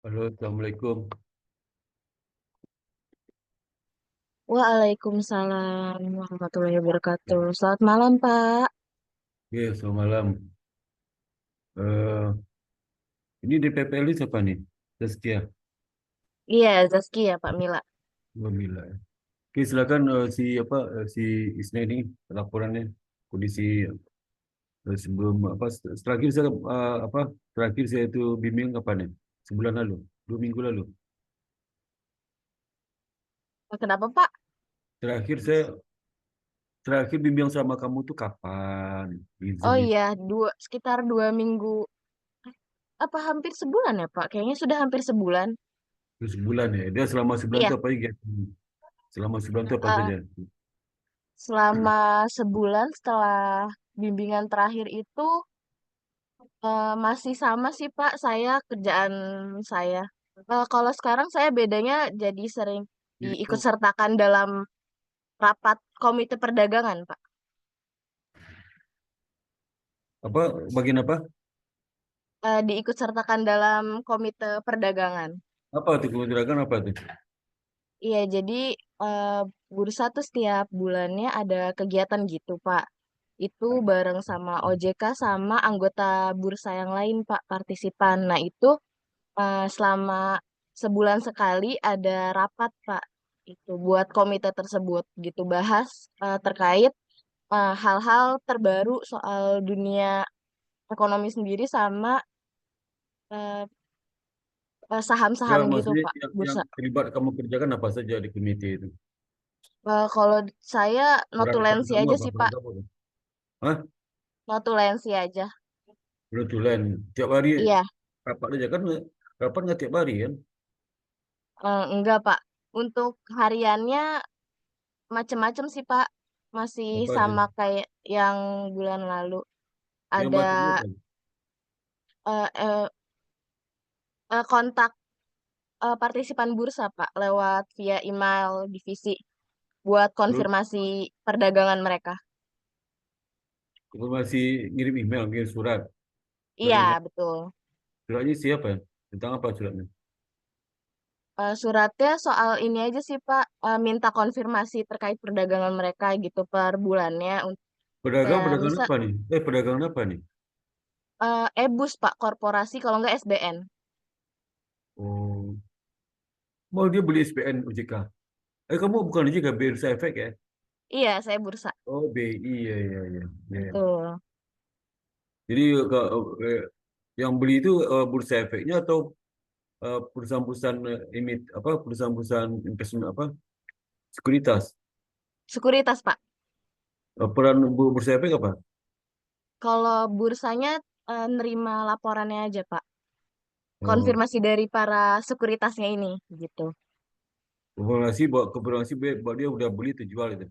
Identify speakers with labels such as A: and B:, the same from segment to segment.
A: Halo, Assalamualaikum.
B: Waalaikumsalam warahmatullahi wabarakatuh. Selamat malam, Pak.
A: Ya, selamat malam. Eh, ini DPPL siapa nih? Zaskia,
B: Iya, Zaskia, Pak Mila.
A: Mila. Oke, silakan si Isna ini laporannya kondisi sebelum terakhir saya terakhir saya itu bimbing kapan nih? Sebulan lalu, 2 minggu lalu.
B: Kenapa, Pak?
A: Terakhir saya terakhir bimbing sama kamu tuh kapan?
B: Oh
A: Izin itu
B: iya, sekitar 2 minggu, apa hampir sebulan ya, Pak? Kayaknya sudah hampir sebulan.
A: sebulan ya. Dia selama sebulan
B: Iya,
A: itu apa aja? Selama sebulan itu apa
B: eh,
A: saja?
B: selama sebulan setelah bimbingan terakhir itu masih sama sih, Pak. Kerjaan saya. Kalau sekarang saya bedanya jadi sering diikut
A: Itu
B: sertakan dalam rapat komite perdagangan, Pak.
A: apa bagian apa?
B: Diikut sertakan dalam komite perdagangan.
A: Apa tuh kementerian apa tuh?
B: Iya, jadi eh, bursa tuh setiap bulannya ada kegiatan gitu, Pak. Itu bareng sama OJK sama anggota bursa yang lain, Pak, partisipan. Nah, itu selama sebulan sekali ada rapat, Pak. Itu buat komite tersebut gitu bahas terkait hal-hal terbaru soal dunia ekonomi sendiri sama eh,
A: Ya,
B: saham-saham gitu,
A: maksudnya
B: Pak,
A: yang
B: bursa.
A: terlibat kamu kerjakan apa saja di komite itu?
B: Kalau saya
A: Peran
B: notulensi
A: kamu
B: aja
A: apa?
B: sih,
A: Peran
B: Pak.
A: kamu? Hah?
B: Notulensi aja.
A: Betulan. Tiap hari
B: Iya,
A: rapat aja kan? Rapat nggak tiap hari kan?
B: enggak, Pak. Untuk hariannya macem-macem sih, Pak. Masih
A: Apa aja?
B: sama kayak yang bulan lalu.
A: Yang
B: Ada
A: macamnya apa?
B: eh, eh, kontak partisipan bursa, Pak, lewat via email divisi buat
A: Terus
B: konfirmasi perdagangan mereka.
A: informasi ngirim email, ngirim surat. Surat
B: Iya,
A: email.
B: betul.
A: Suratnya siapa? Tentang apa suratnya?
B: Suratnya soal ini aja sih, Pak. Minta konfirmasi terkait perdagangan mereka gitu per bulannya.
A: Pedagang,
B: Kayak
A: pedagang
B: misal
A: apa nih? Pedagang apa nih?
B: EBUS, Pak, korporasi kalau nggak SBN.
A: Oh, mau dia beli SPN OJK. Kamu bukan OJK, Bursa Efek ya?
B: Iya, saya bursa.
A: Oh, BI, ya, ya, ya. Ya.
B: Betul.
A: Jadi eh, yang beli itu bursa efeknya atau perusahaan-perusahaan ini apa perusahaan-perusahaan investment apa sekuritas.
B: Sekuritas, Pak.
A: Peran bursa efek apa?
B: Kalau bursanya nerima laporannya aja, Pak.
A: Oh,
B: Konfirmasi dari para sekuritasnya ini, gitu.
A: konfirmasi buat dia udah beli itu jual itu.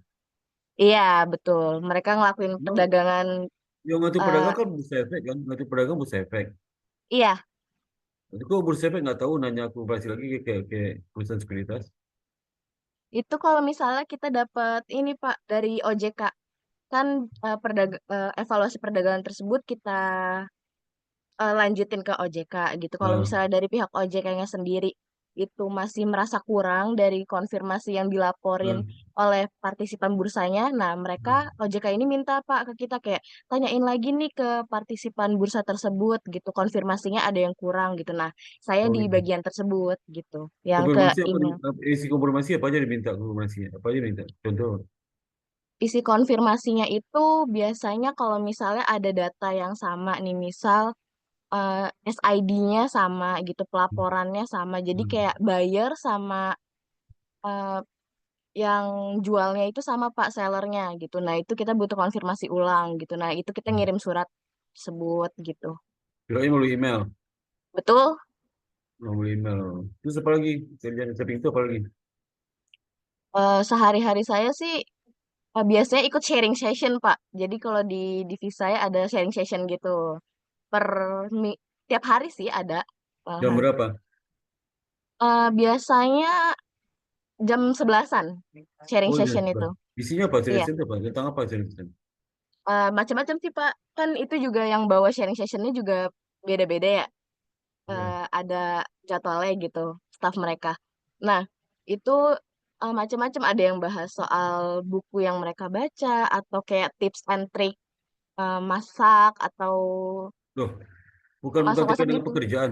B: Iya, betul. Mereka ngelakuin
A: Emang
B: perdagangan.
A: yang ngatur
B: eh,
A: pedagang kan bursa efek kan, ngatur pedagang bursa efek.
B: iya,
A: Nanti kok bursa efek nggak tahu nanya konfirmasi lagi ke perusahaan sekuritas.
B: itu kalau misalnya kita dapat ini, Pak, dari OJK. Kan evaluasi perdagangan tersebut kita lanjutin ke OJK gitu. Kalau
A: Nah,
B: misalnya dari pihak OJK-nya sendiri itu masih merasa kurang dari konfirmasi yang dilaporin
A: nah,
B: oleh partisipan bursanya, nah mereka OJK ini minta Pak ke kita kayak tanyain lagi nih ke partisipan bursa tersebut gitu, konfirmasinya ada yang kurang gitu. Nah, saya
A: oh
B: di
A: gitu.
B: bagian tersebut gitu, yang ke
A: Konfirmasi apa?
B: email.
A: Isi konfirmasi apa aja diminta konfirmasinya? Apa aja diminta? Contoh.
B: Isi konfirmasinya itu biasanya kalau misalnya ada data yang sama nih, misal SID-nya sama gitu, pelaporannya sama. Jadi
A: Hmm.
B: kayak buyer sama eh, yang jualnya itu sama Pak sellernya gitu. Nah itu kita butuh konfirmasi ulang gitu. Nah itu kita ngirim surat tersebut gitu.
A: Kirain melalui email.
B: Betul.
A: Melalui email. Terus apa lagi? Kerjaan samping itu apa lagi?
B: Sehari-hari saya sih biasanya ikut sharing session Pak. Jadi kalau di divisi saya ada sharing session gitu. Per tiap hari sih ada.
A: Jam
B: Malahan.
A: berapa?
B: Biasanya jam 11-an sharing
A: Oh, jam
B: session itu.
A: 11. Isinya apa?
B: Iya.
A: Seleksi itu apa? Tentang apa seleksi?
B: Macam-macam sih Pak. Kan itu juga yang bawa sharing sessionnya juga beda-beda ya.
A: Ya.
B: Ada jadwalnya gitu, staff mereka. Nah, itu macam-macam, ada yang bahas soal buku yang mereka baca atau kayak tips and trick masak atau
A: Loh, bukan
B: masak-masak
A: terkait dengan
B: gitu.
A: pekerjaan.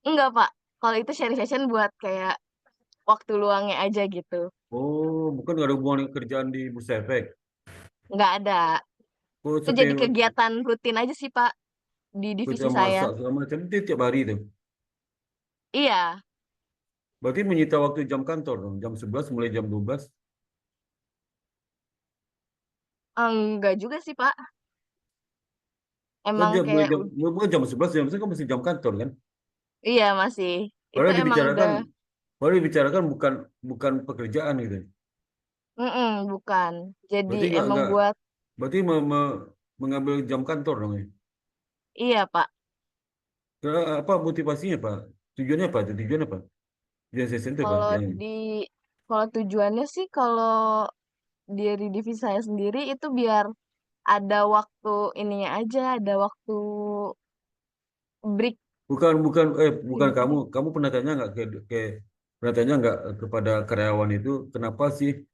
B: Enggak, Pak. Kalau itu sharing session buat kayak waktu luangnya aja gitu.
A: Oh, bukan nggak ada hubungan dengan kerjaan di Bursa Efek.
B: Nggak ada.
A: Oh,
B: Itu
A: sampai
B: jadi kegiatan rutin aja sih, Pak, di divisi
A: kerja
B: saya.
A: masak segala macam itu tiap hari itu.
B: Iya,
A: Berarti menyita waktu jam kantor dong. Jam 11 mulai jam 12.
B: enggak juga sih, Pak.
A: Kan
B: Emang
A: jam mulai
B: kayak,
A: bukan jam 11 kan masih jam kantor kan.
B: iya masih. Itu
A: Padahal
B: emang udah,
A: dibicarakan, padahal dibicarakan bukan bukan pekerjaan gitu.
B: bukan. Jadi
A: Berarti
B: emang
A: nggak,
B: buat,
A: berarti mengambil jam kantor dong ya.
B: iya, Pak.
A: Apa motivasinya Pak? Tujuannya apa? Tujuan apa? Tujuan sesi itu apa?
B: Kalau
A: Yang
B: di, kalau tujuannya sih, kalau dari divisi saya sendiri itu biar ada waktu ininya aja, ada waktu break
A: bukan
B: gitu.
A: kamu pernah tanya nggak ke pernah tanya nggak kepada karyawan itu kenapa sih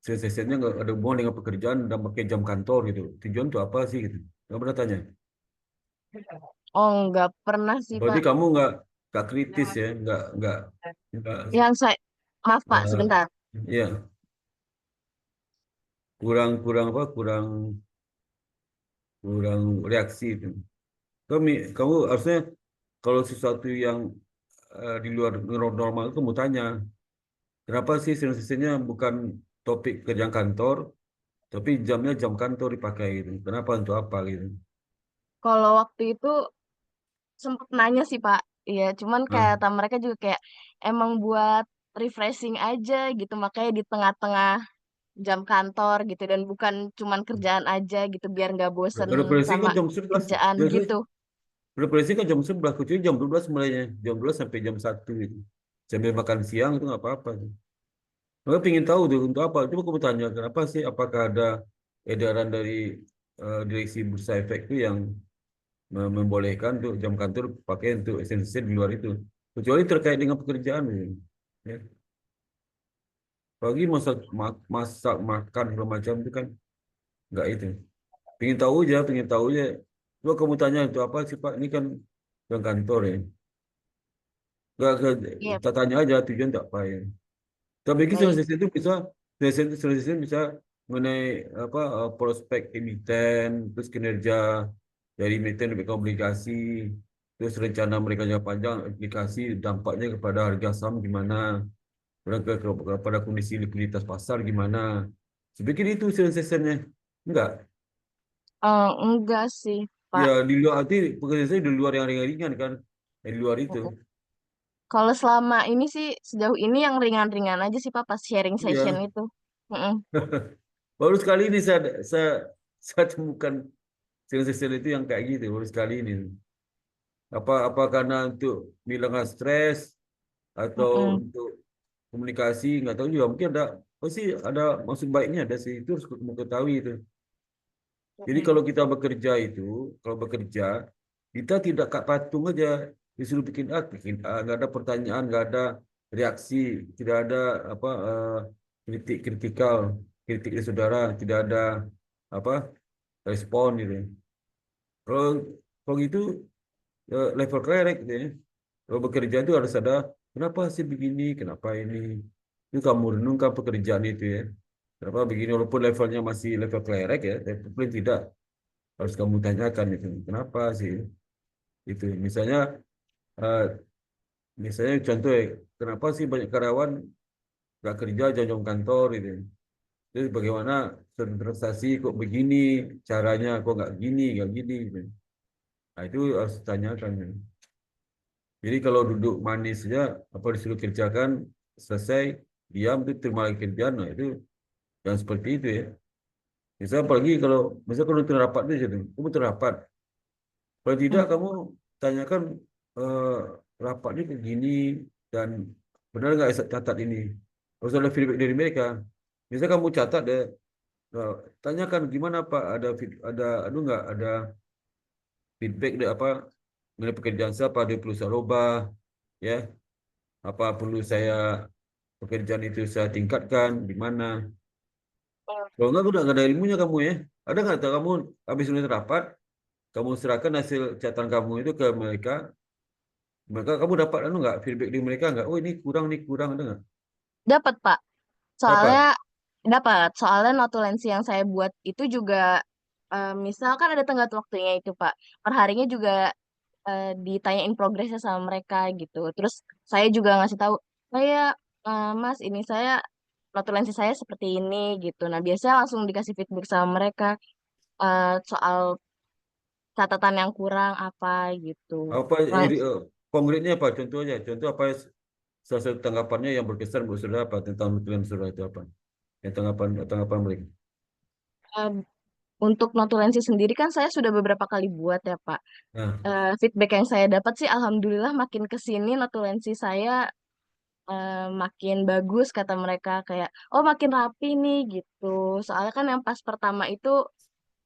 A: sesinya nggak ada hubungan dengan pekerjaan dan pakai jam kantor gitu? Tujuan itu apa sih gitu? Nggak pernah tanya.
B: Oh, nggak pernah sih,
A: Berarti
B: Pak.
A: kamu nggak kritis ya, nggak
B: Yang saya, maaf, Pak,
A: eh,
B: sebentar.
A: ya kurang kurang apa kurang kurang reaksi itu. Kamu harusnya kalau sesuatu yang di luar normal itu kamu tanya kenapa sih sesinya bukan topik kerjaan kantor tapi jamnya jam kantor dipakai gitu. Kenapa untuk apa gitu?
B: Kalau waktu itu sempet nanya sih, Pak. Iya, cuman kayak
A: Nah,
B: kata mereka juga kayak emang buat refreshing aja gitu, makanya di tengah-tengah jam kantor gitu, dan bukan cuman kerjaan aja gitu, biar nggak bosen
A: referensi
B: sama
A: kan jam 11.
B: kerjaan
A: Jadi
B: gitu.
A: referensi kan jam 11, kecuali jam 12 mulainya. Jam 12 sampai jam 1 gitu. Sambil makan siang itu nggak apa-apa. Mereka ingin tahu tuh untuk apa. Coba kamu tanya kenapa sih? Apakah ada edaran dari direksi Bursa Efek itu yang membolehkan untuk jam kantor pakai untuk esensi di luar itu. Kecuali terkait dengan pekerjaan. Gitu. Ya. Apalagi masak makan segala macam itu kan nggak itu. Pengen tahu aja. Coba kamu tanya itu apa sih Pak? Ini kan jam kantor ya. Nggak,
B: Iya,
A: kita tanya aja tujuan tak apa ya. Tapi kita
B: baik.
A: itu bisa, sesi bisa mengenai apa prospek emiten, terus kinerja dari emiten mereka obligasi, terus rencana mereka jangka panjang aplikasi dampaknya kepada harga saham gimana, kepada kondisi likuiditas pasar gimana. Saya pikir itu sesinya. Enggak.
B: Enggak sih,
A: Ya
B: Pak.
A: di luar arti pekerjaan saya di luar yang ringan-ringan kan. Di luar itu.
B: Mm-mm. Kalau selama ini sih, sejauh ini yang ringan-ringan aja sih, Pak, pas sharing session
A: Iya.
B: itu. Mm-mm.
A: Baru sekali ini saya temukan sel itu yang kayak gitu baru sekali ini. Apa karena untuk menghilangkan stres atau
B: Mm-mm.
A: untuk komunikasi nggak tahu juga mungkin pasti ada maksud baiknya ada sih itu harus kamu ketahui itu. Jadi
B: Mm-mm.
A: kalau kita bekerja itu kalau bekerja kita tidak kak patung aja disuruh bikin nggak ada pertanyaan nggak ada reaksi tidak ada apa kritikal kritik dari saudara tidak ada apa respon gitu. Kalau kalau gitu level kerek gitu ya. Kalau bekerja itu harus ada kenapa sih begini, kenapa ini. Itu kamu renungkan pekerjaan itu ya. Kenapa begini walaupun levelnya masih level klerek ya, tapi tidak harus kamu tanyakan itu. Kenapa sih itu? Eh, misalnya contoh ya, kenapa sih banyak karyawan nggak kerja jam-jam kantor gitu. Terus bagaimana transaksi kok begini, caranya kok nggak gini gitu. Nah itu harus ditanyakan. Ya. Jadi kalau duduk manis saja, apa disuruh kerjakan, selesai, diam, itu terima lagi kerjaan, nah itu yang seperti itu ya. Misalnya apalagi kalau itu rapat itu, jadi, kamu rapat. Kalau tidak,
B: Mm.
A: kamu tanyakan eh, rapatnya kayak gini, dan benar nggak catat ini. Harus ada feedback dari mereka. Misalnya kamu catat deh, eh, tanyakan gimana Pak, aduh nggak, ada feedback deh apa, mengenai pekerjaan saya, apa ada yang perlu saya rubah, ya. Apa perlu saya pekerjaan itu saya tingkatkan di mana? Kalau enggak, udah nggak ada ilmunya kamu ya. Ada nggak tahu kamu habis unit rapat, kamu serahkan hasil catatan kamu itu ke mereka, maka kamu dapat anu nggak feedback dari mereka nggak? Oh ini kurang ada nggak?
B: Dapat, Pak. Soalnya
A: Dapat.
B: soalnya notulensi yang saya buat itu juga misalkan ada tenggat waktunya itu, Pak. Perharinya juga ditanyain progresnya sama mereka gitu. Terus saya juga ngasih tahu, saya Mas ini saya notulensi saya seperti ini gitu. Nah, biasanya langsung dikasih feedback sama mereka soal catatan yang kurang apa gitu.
A: Apa
B: Lang-
A: konkretnya apa? Contohnya, contoh apa salah satu tanggapannya yang berkesan buat saudara apa tentang nutulan saudara itu apa? Yang tanggapan tanggapan mereka.
B: eh, untuk notulensi sendiri kan saya sudah beberapa kali buat ya Pak.
A: Nah,
B: Feedback yang saya dapat sih alhamdulillah makin ke sini notulensi saya makin bagus kata mereka kayak oh makin rapi nih gitu. Soalnya kan yang pas pertama itu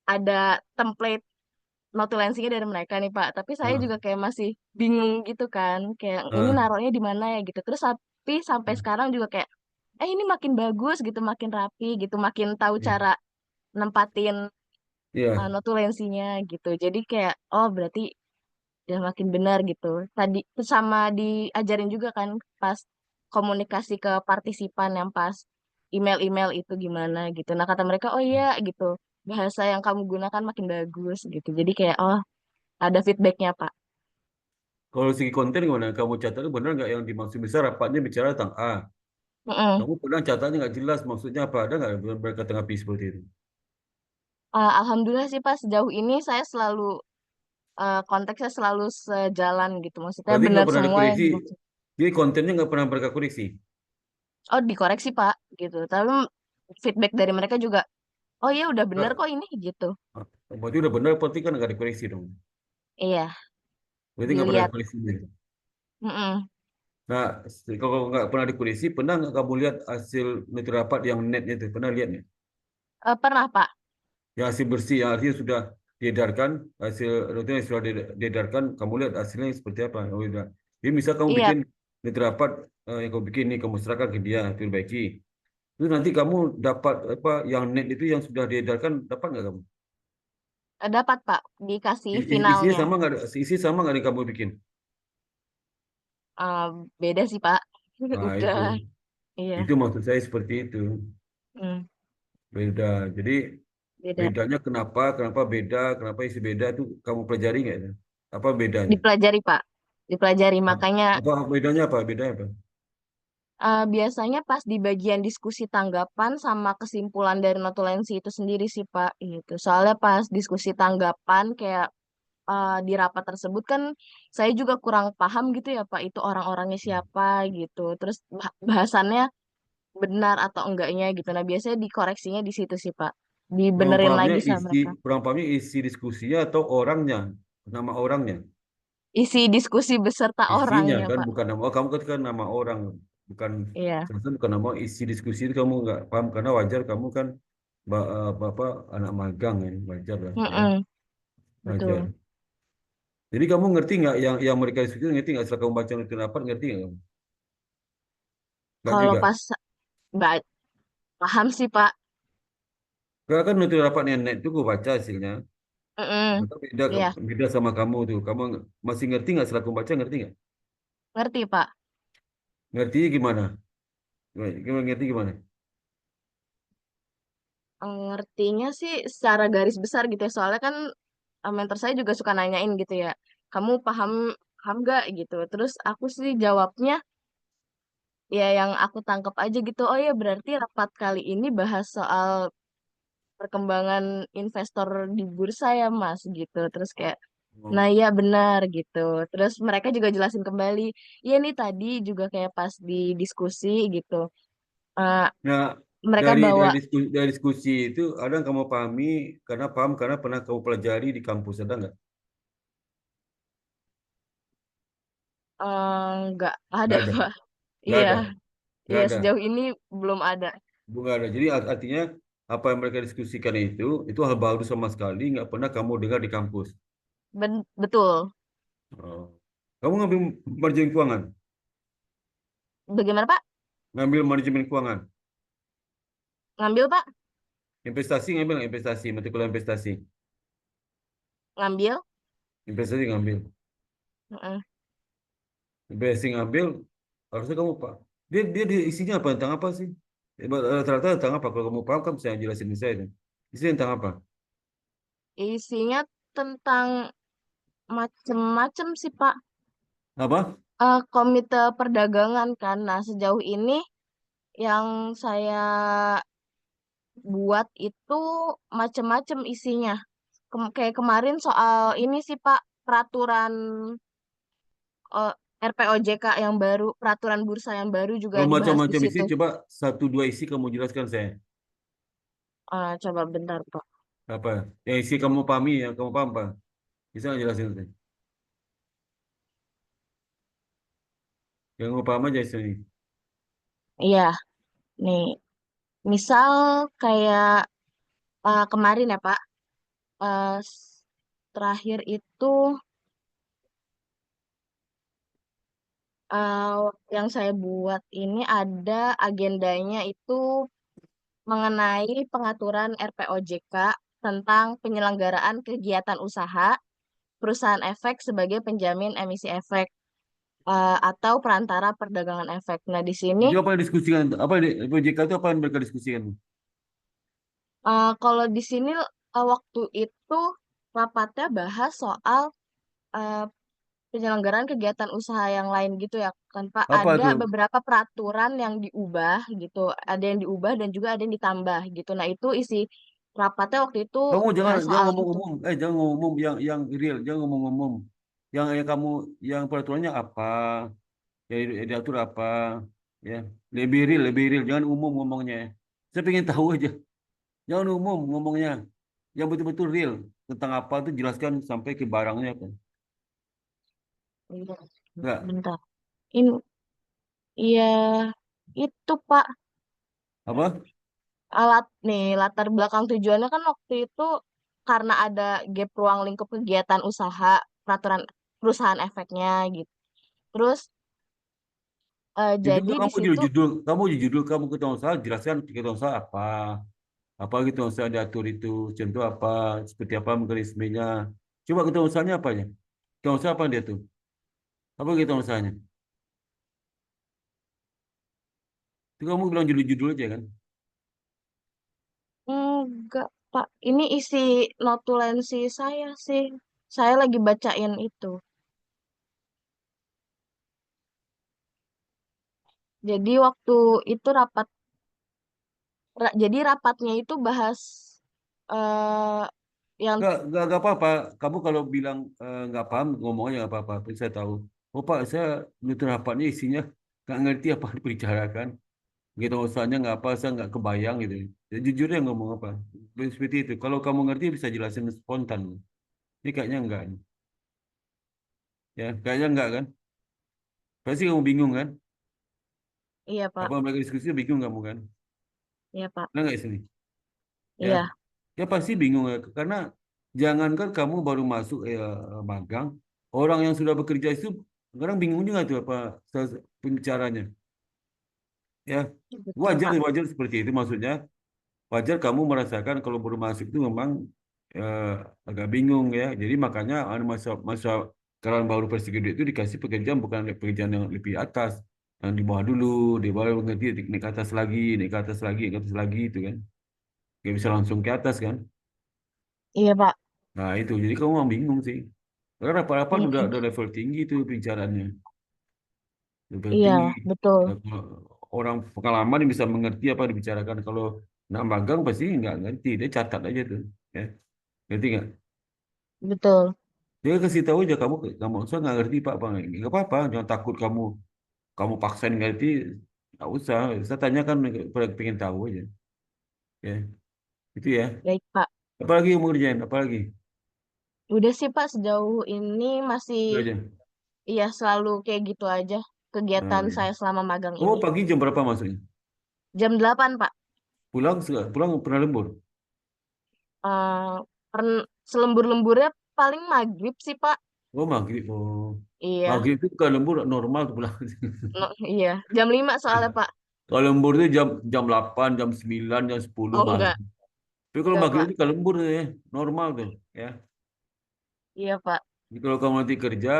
B: ada template notulensinya dari mereka nih Pak, tapi saya
A: nah,
B: juga kayak masih bingung gitu kan, kayak ini
A: nah,
B: naruhnya di mana ya gitu. Terus tapi sampai sekarang juga kayak ini makin bagus gitu, makin rapi gitu, makin tahu
A: iya,
B: cara nempatin
A: iya.
B: notulensinya gitu. Jadi kayak oh berarti udah makin benar gitu. Tadi sama diajarin juga kan pas komunikasi ke partisipan yang pas email-email itu gimana gitu. Nah kata mereka oh iya gitu bahasa yang kamu gunakan makin bagus gitu. Jadi kayak oh ada feedbacknya Pak.
A: Kalau segi konten gimana? Kamu catat itu benar nggak yang dimaksud besar rapatnya bicara tentang A.
B: Mm-mm.
A: Kamu pernah catatnya nggak jelas maksudnya apa? Ada nggak mereka tanggapi seperti itu?
B: Alhamdulillah sih Pak sejauh ini saya selalu konteksnya selalu sejalan gitu. Maksudnya
A: Berarti nggak
B: benar
A: pernah
B: semua yang
A: dikoreksi.
B: dimaksud.
A: Jadi kontennya nggak pernah mereka koreksi.
B: Oh dikoreksi Pak gitu. Tapi feedback dari mereka juga oh iya udah benar
A: Nggak.
B: kok ini gitu.
A: Ah, berarti udah benar, berarti kan nggak dikoreksi dong.
B: Iya
A: Berarti nggak pernah
B: dilihat.
A: dikoreksi.
B: Mm-mm.
A: Nah, kalau nggak pernah dikoreksi, pernah nggak kamu lihat hasil neti rapat yang netnya itu? Pernah lihat nggak?
B: Pernah Pak.
A: Yang hasil bersih, yang artinya sudah diedarkan, hasil netinya yang sudah diedarkan, kamu lihat hasilnya seperti apa? Oh, tidak. Jadi misal kamu
B: Iya
A: bikin neti rapat, yang kamu bikin ini, kamu serahkan ke dia, perbaiki. Terus nanti kamu dapat apa yang net itu yang sudah diedarkan, dapat nggak kamu?
B: dapat Pak dikasih
A: Isinya
B: finalnya.
A: sama nggak? Isi sama nggak yang kamu bikin?
B: Eh, Beda sih Pak.
A: Nah,
B: Udah iya.
A: itu maksud saya seperti itu.
B: Hmm,
A: Beda. Jadi
B: beda.
A: bedanya kenapa? Kenapa beda? Kenapa isi beda itu kamu pelajari nggak itu? Apa bedanya?
B: Dipelajari Pak. Dipelajari
A: Apa,
B: makanya
A: apa bedanya apa? Bedanya apa?
B: biasanya pas di bagian diskusi tanggapan sama kesimpulan dari notulensi itu sendiri sih Pak gitu. Soalnya pas diskusi tanggapan kayak di rapat tersebut kan saya juga kurang paham gitu ya Pak itu orang-orangnya siapa gitu. Terus bahasannya benar atau enggaknya gitu. Nah, biasanya dikoreksinya di situ sih Pak.
A: Kurang
B: Dibenerin
A: pahamnya
B: lagi sama
A: isi,
B: mereka.
A: kurang pahamnya isi diskusinya atau orangnya, nama orangnya,
B: Isi diskusi beserta
A: isinya
B: orangnya
A: kan
B: Pak.
A: bukan nama. Oh, kamu kan nama orang, bukan
B: Iya.
A: seharusnya bukan nama isi diskusi itu kamu nggak paham karena wajar kamu kan bapak anak magang ya, wajar lah ya,
B: Mm-mm,
A: wajar.
B: betul.
A: Jadi kamu ngerti nggak yang mereka diskusi ngerti nggak setelah kamu baca itu rapat ngerti nggak kamu? Nggak
B: Kalau
A: juga.
B: pas ba- paham sih Pak.
A: Karena kan itu rapat net itu gue baca hasilnya.
B: Mm-mm,
A: Maka beda,
B: iya,
A: beda sama kamu tuh. Kamu masih ngerti nggak setelah kamu baca ngerti nggak?
B: ngerti Pak.
A: Ngerti gimana? Gimana ngerti gimana?
B: Ngertinya sih secara garis besar gitu ya. Soalnya kan mentor saya juga suka nanyain gitu ya. Kamu paham paham gak gitu. Terus aku sih jawabnya ya yang aku tangkap aja gitu. Oh ya berarti rapat kali ini bahas soal perkembangan investor di bursa ya Mas gitu. Terus kayak,
A: Oh.
B: nah iya benar gitu. Terus mereka juga jelasin kembali, iya nih tadi juga kayak pas di diskusi gitu. eh,
A: Nah,
B: Mereka bawa
A: dari diskusi itu ada yang kamu pahami karena paham karena pernah kamu pelajari di kampus ada nggak?
B: nggak ada
A: Nggak ada,
B: Pak.
A: nggak
B: Iya,
A: ada, nggak
B: iya
A: ada,
B: sejauh ini belum ada.
A: nggak ada. Jadi artinya apa yang mereka diskusikan itu hal baru sama sekali nggak pernah kamu dengar di kampus.
B: Betul.
A: Oh. Kamu ngambil marketing keuangan?
B: Bagaimana Pak?
A: Ngambil manajemen keuangan.
B: Ngambil Pak?
A: Investasi ngambil nggak? Investasi, mata kuliah investasi.
B: Ngambil?
A: Investasi ngambil.
B: Heeh.
A: Investasi ngambil, harusnya kamu Pak. Dia isinya apa? Tentang apa sih? Rata-rata tentang apa? Kalau kamu paham kan bisa jelasin ke saya. Itu. Isinya tentang apa?
B: Isinya tentang macem-macem sih Pak.
A: Apa?
B: Komite perdagangan kan. Nah, sejauh ini yang saya buat itu macem-macem isinya. Kayak kemarin soal ini sih Pak, peraturan eh, RPOJK yang baru, peraturan bursa yang baru juga
A: Kalau
B: dibahas di
A: macam-macam isi,
B: situ.
A: coba satu dua isi kamu jelaskan saya.
B: Coba bentar Pak.
A: Apa? Yang isi kamu pahami, yang kamu paham, Pak. Bisa nggak jelasin saya? Yang kamu paham aja sini.
B: Iya, nih, misal kayak kemarin ya Pak, terakhir itu eh, yang saya buat ini ada agendanya itu mengenai pengaturan RPOJK tentang penyelenggaraan kegiatan usaha perusahaan efek sebagai penjamin emisi efek atau perantara perdagangan efek. Nah, di sini
A: Itu apa yang diskusikan? Apa PJK itu apa yang mereka diskusikan?
B: kalau di sini waktu itu rapatnya bahas soal eh, penyelenggaraan kegiatan usaha yang lain gitu ya kan Pak.
A: Apa
B: Ada
A: itu?
B: beberapa peraturan yang diubah gitu, ada yang diubah dan juga ada yang ditambah gitu. Nah, itu isi rapatnya waktu itu
A: Kamu jangan
B: bahas
A: jangan
B: soal
A: ngomong
B: itu.
A: umum. Jangan ngomong umum yang real. Jangan ngomong umum. Yang kamu yang peraturannya apa? Yang diatur apa? Ya, lebih real. Jangan umum ngomongnya. Saya pengen tahu aja. Jangan umum ngomongnya. Yang betul-betul real tentang apa itu jelaskan sampai ke barangnya kan.
B: Iya,
A: Enggak.
B: bentar. Ini iya itu Pak
A: Apa?
B: alat nih latar belakang tujuannya kan waktu itu karena ada gap ruang lingkup kegiatan usaha peraturan perusahaan efeknya gitu. Terus
A: Itu
B: jadi
A: kan
B: di
A: kamu
B: situ
A: judul kamu ketua usaha jelaskan ketua usaha apa? Apa ketua usaha diatur itu? Contoh apa? Seperti apa mekanismenya? Coba ketua usahanya apa ya? Ketua usaha apa dia tuh? Apa ketua usahanya? Itu kamu bilang judul-judul aja kan?
B: enggak Pak, ini isi notulensi saya sih. Saya lagi bacain itu. Jadi waktu itu jadi rapatnya itu bahas eh yang
A: Enggak apa-apa. Kamu kalau bilang nggak paham, ngomong aja nggak apa-apa. Tapi saya tahu. Oh Pak, saya nonton rapatnya isinya nggak ngerti apa yang dibicarakan. Gitu usahanya nggak apa, saya nggak kebayang gitu. Ya, jujur ya ngomong apa. Seperti itu. Kalau kamu ngerti bisa jelasin spontan. Ini kayaknya enggak. Ya, kayaknya enggak kan? Pasti kamu bingung kan?
B: iya Pak,
A: Apa mereka diskusi bingung kamu kan?
B: iya Pak,
A: Nah nggak sini? Ya,
B: iya
A: ya pasti bingung ya. Karena jangankan kamu baru masuk magang, orang yang sudah bekerja itu kadang bingung juga tuh apa pembicaranya. Ya,
B: betul Pak.
A: wajar seperti itu maksudnya. Wajar kamu merasakan kalau baru masuk itu memang eh, agak bingung ya. Jadi makanya masa masa kalau baru fresh graduate itu dikasih pekerjaan bukan pekerjaan yang lebih atas, yang di bawah dulu, di bawah ngerti naik ke atas lagi, naik ke atas lagi, naik ke atas lagi itu kan. Gak bisa langsung ke atas kan.
B: Iya Pak.
A: Nah itu, jadi kamu memang bingung sih. Karena apa-apa
B: Mm-mm.
A: udah level tinggi itu pembicaraannya. Level
B: Iya,
A: tinggi.
B: betul,
A: Nah, kalau orang pengalaman yang bisa mengerti apa yang dibicarakan. Kalau nak magang pasti nggak ngerti, dia catat aja tuh. Ya. Ngerti nggak?
B: betul.
A: Dia kasih tahu aja kamu saya nggak ngerti Pak Bang. Nggak apa-apa, jangan takut kamu paksain ngerti. Nggak usah. Saya tanyakan pengen tahu aja. Ya, itu ya.
B: Baik Pak.
A: Apalagi yang mau kerjain? Apalagi?
B: Udah sih Pak, sejauh ini masih
A: Itu aja.
B: iya selalu kayak gitu aja
A: Nah,
B: kegiatan
A: ya.
B: saya selama magang
A: Oh
B: ini.
A: pagi jam berapa masuknya?
B: Jam 8 Pak.
A: Pulang pernah lembur.
B: Eh selembur-lemburnya paling maghrib sih Pak.
A: Oh maghrib. Oh
B: Iya,
A: maghrib itu kalau lembur normal tuh pulang.
B: iya. Jam 5 soalnya, Pak.
A: Kalau lembur itu jam jam 8, jam 9, jam 10
B: Oh,
A: malam.
B: enggak.
A: Tapi kalau
B: Enggak,
A: maghrib
B: Pak.
A: itu kalau lembur tuh ya normal tuh ya.
B: Iya, Pak.
A: Jadi kalau kamu nanti kerja,